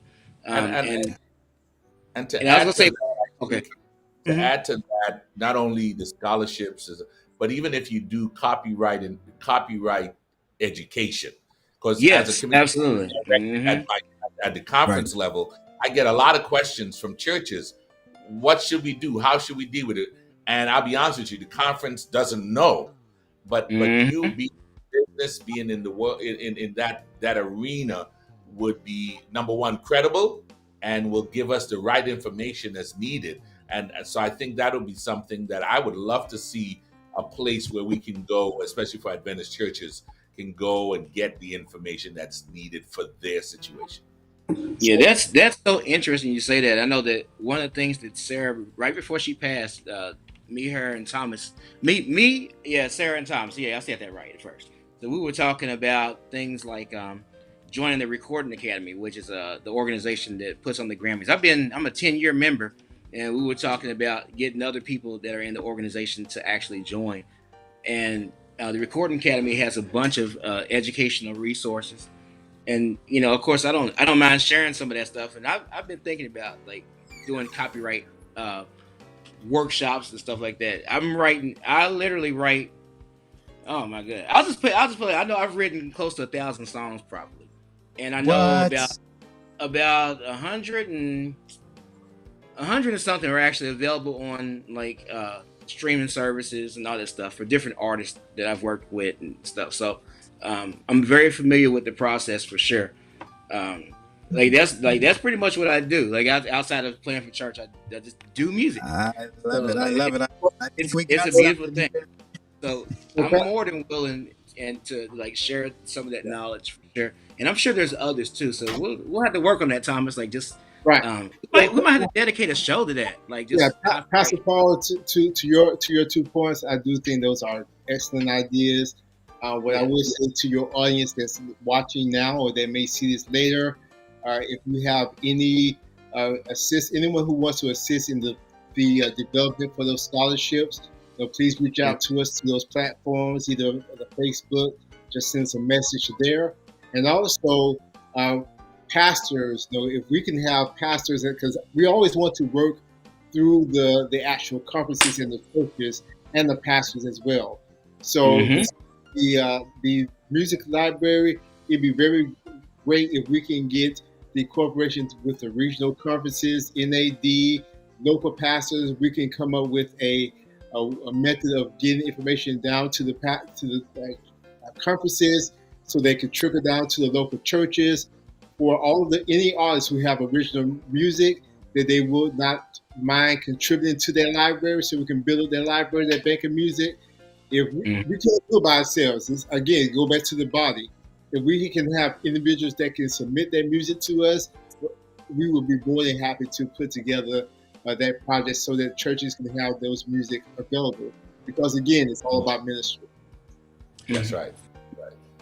To add to that, not only the scholarships, but even if you do copyright education, because as a community, absolutely, at the conference level, I get a lot of questions from churches. What should we do? How should we deal with it? And I'll be honest with you, the conference doesn't know, but you being business, being in the world, in that arena, would be number one, credible, and will give us the right information that's needed. And so I think that'll be something that I would love to see, a place where we can go, especially for Adventist churches, can go and get the information that's needed for their situation. Yeah, that's so interesting you say that. I know that one of the things that Sarah, right before she passed, Sarah and Thomas, I said that right at first. So we were talking about things like joining the Recording Academy, which is the organization that puts on the Grammys. I'm a 10-year member, and we were talking about getting other people that are in the organization to actually join. And the Recording Academy has a bunch of educational resources. And of course, I don't mind sharing some of that stuff. And I've been thinking about like doing copyright workshops and stuff like that. I literally write. Oh my god! I'll just play. I know I've written close to 1,000 songs probably, and I know about 100 and something are actually available on like streaming services and all that stuff for different artists that I've worked with and stuff. So I'm very familiar with the process for sure. that's pretty much what I do. Like outside of playing for church, I just do music. I love So it. I love it. I think we it's got a beautiful something thing. here. So Well, I'm more than willing and to like share some of that knowledge for sure. And I'm sure there's others too. So we'll have to work on that, Thomas. Like just right. we might have to dedicate a show to that. Like Yeah, just how Pastor Paul, to your 2 points, I do think those are excellent ideas. What I yeah. will say to your audience that's watching now or that may see this later, if you have any anyone who wants to assist in the development for those scholarships, please reach out to us through those platforms, either the Facebook, just send us a message there, and also. Pastors, if we can have pastors, because we always want to work through the actual conferences in the churches and the pastors as well. So the music library, it'd be very great if we can get the corporations with the regional conferences, NAD, local pastors. We can come up with a method of getting information down to the conferences, so they can trickle down to the local churches. For all of any artists who have original music that they would not mind contributing to their library, so we can build up their library, their bank of music. If we can't do it by ourselves, again, go back to the body. If we can have individuals that can submit their music to us, we will be more than happy to put together that project so that churches can have those music available. Because again, it's all about ministry. That's right.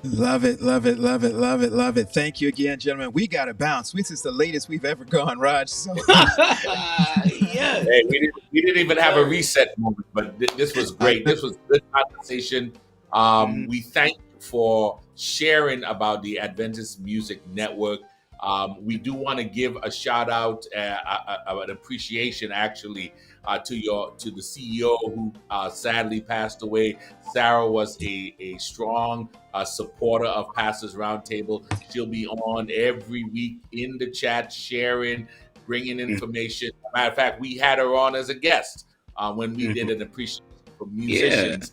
Love it, love it, love it, love it, love it. Thank you again, gentlemen. We got to bounce. This is the latest we've ever gone, Raj. So yeah. Hey, we didn't even have a reset moment, but this was great. This was good conversation. We thank you for sharing about the Adventist Music Network. We do want to give a shout out, an appreciation actually to the CEO who sadly passed away. Sarah was a strong supporter of Pastors Roundtable. She'll be on every week in the chat, sharing, bringing information. Matter of fact, we had her on as a guest when we did an appreciation for musicians.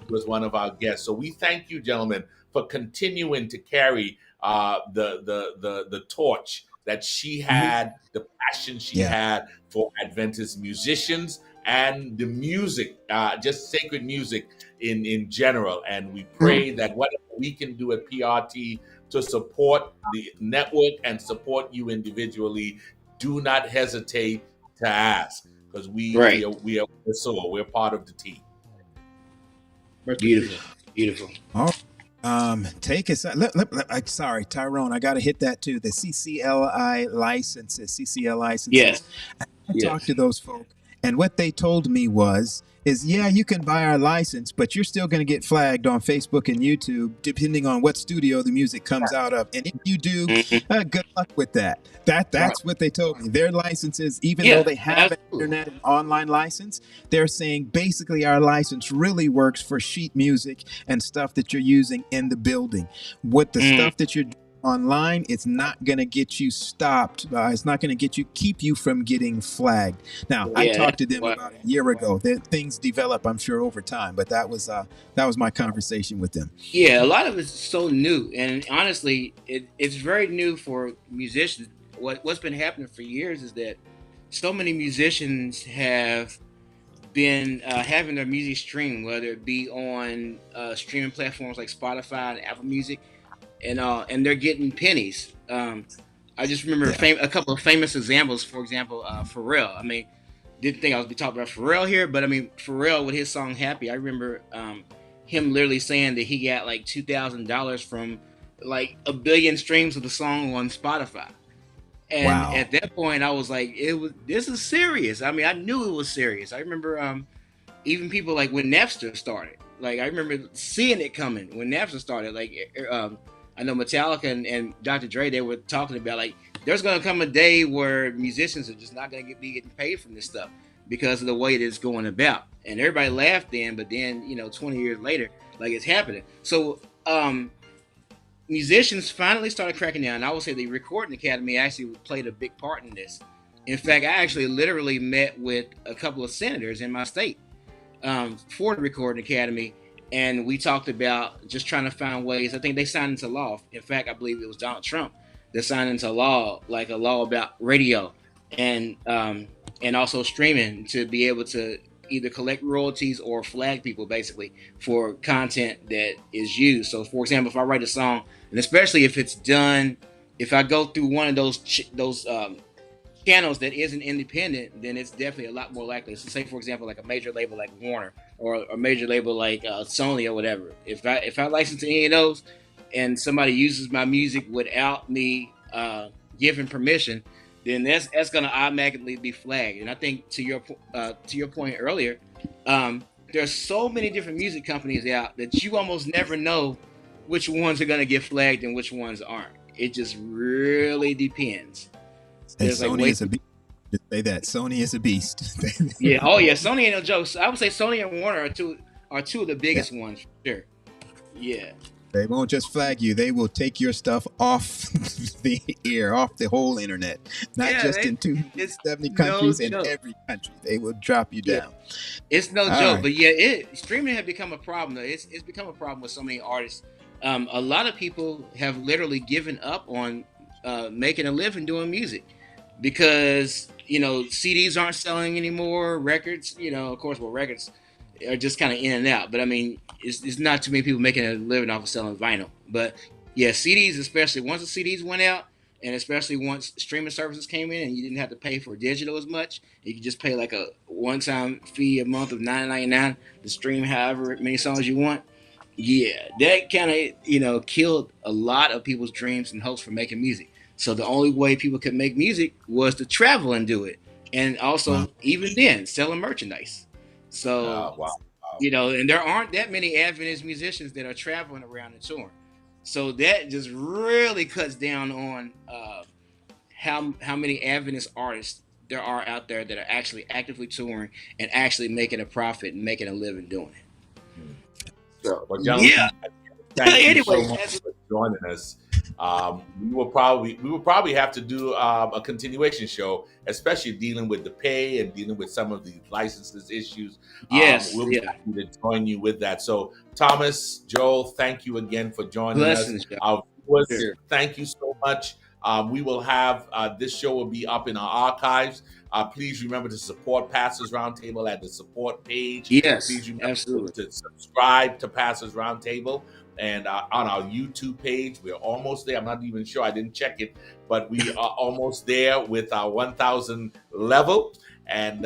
She was one of our guests. So we thank you, gentlemen, for continuing to carry the torch that she had, the passion she had for Adventist musicians and the music, just sacred music in general. And we pray that whatever we can do at PRT to support the network and support you individually, do not hesitate to ask, because we're part of the team. Beautiful. All right. Take us. Sorry, Tyrone. I got to hit that too. The CCLI licenses. Yes. I talked to those folks, and what they told me is you can buy our license, but you're still going to get flagged on Facebook and YouTube, depending on what studio the music comes out of. And if you do, good luck with that. That's what they told me. Their licenses, even though they have an internet and online license, they're saying basically our license really works for sheet music and stuff that you're using in the building. What the stuff that you're doing online, it's not going to get you stopped. It's not going to keep you from getting flagged. Now, I talked to them about a year ago. Things develop, I'm sure, over time, but that was my conversation with them. Yeah, a lot of it's so new, and honestly, it's very new for musicians. What's been happening for years is that so many musicians have been having their music streamed, whether it be on streaming platforms like Spotify and Apple Music, and they're getting pennies. I just remember a couple of famous examples. For example, Pharrell. I mean, didn't think I was be talking about Pharrell here, but I mean Pharrell with his song "Happy." I remember him literally saying that he got like $2,000 from like 1 billion streams of the song on Spotify. And at that point, I was like, this is serious. I mean, I knew it was serious. I remember even people like when Napster started. Like I remember seeing it coming when Napster started. Like I know Metallica and Dr. Dre, they were talking about like there's going to come a day where musicians are just not going to be getting paid from this stuff because of the way that it's going about. And everybody laughed then, but then 20 years later, like it's happening. So musicians finally started cracking down. I would say the Recording Academy actually played a big part in this. In fact, I actually literally met with a couple of senators in my state for the Recording Academy, and we talked about just trying to find ways. I think they signed into law. In fact, I believe it was Donald Trump that's signed into law, like a law about radio and also streaming, to be able to either collect royalties or flag people basically for content that is used. So, for example, if I write a song, and especially if it's done, if I go through one of those channels that isn't independent, then it's definitely a lot more likely. So, say for example, like a major label like Warner or a major label like Sony or whatever. If I license to any of those, and somebody uses my music without me giving permission, then that's going to automatically be flagged. And I think to your point earlier, there's so many different music companies out that you almost never know which ones are going to get flagged and which ones aren't. It just really depends. And Sony is a beast. Just say that Sony is a beast. Yeah. Oh yeah. Sony ain't no joke. So I would say Sony and Warner are two of the biggest ones for sure. Yeah. They won't just flag you. They will take your stuff off the air, off the whole internet. Not just in 270 countries, in every country. They will drop you down. It's no joke. Right. But yeah, streaming has become a problem. Though. It's become a problem with so many artists. A lot of people have literally given up on making a living doing music because, CDs aren't selling anymore. Records, of course, records are just kind of in and out. But I mean, it's not too many people making a living off of selling vinyl. But yeah, CDs, especially once the CDs went out, and especially once streaming services came in and you didn't have to pay for digital as much, you could just pay like a one-time fee a month of $9.99 to stream however many songs you want. Yeah, that kind of, killed a lot of people's dreams and hopes for making music. So the only way people could make music was to travel and do it. And also, even then, selling merchandise. So, and there aren't that many Adventist musicians that are traveling around and touring. So that just really cuts down on how many Adventist artists there are out there that are actually actively touring and actually making a profit and making a living doing it. Sure. Well, gentlemen, thank you so much for joining us. We will probably have to do a continuation show, especially dealing with the pay and dealing with some of the licenses issues. Yes, we'll be happy to join you with that. So, Thomas, Joel, thank you again for joining us. Our viewers, thank you so much. We will have this show will be up in our archives. Please remember to support Pastors Roundtable at the support page. Yes, please remember absolutely. to subscribe to Pastors Roundtable. And on our YouTube page, we're almost there. I'm not even sure. I didn't check it, but we are almost there with our 1,000 level. And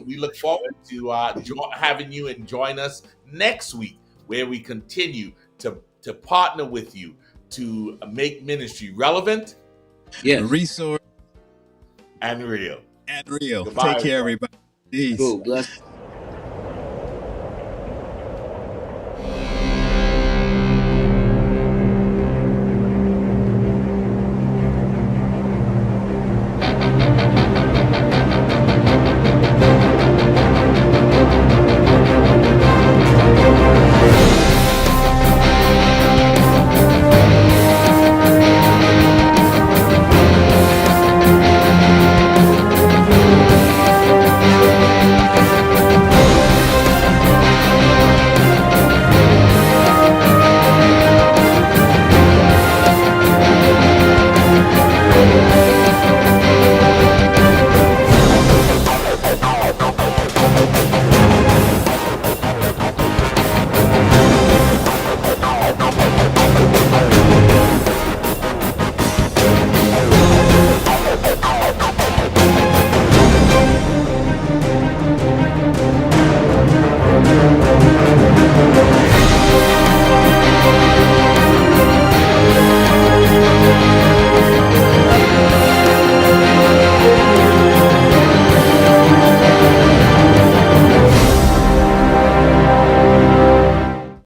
we look forward to having you and join us next week, where we continue to partner with you to make ministry relevant, resource, and real. Goodbye, take care, everybody. Peace. Cool. Bless.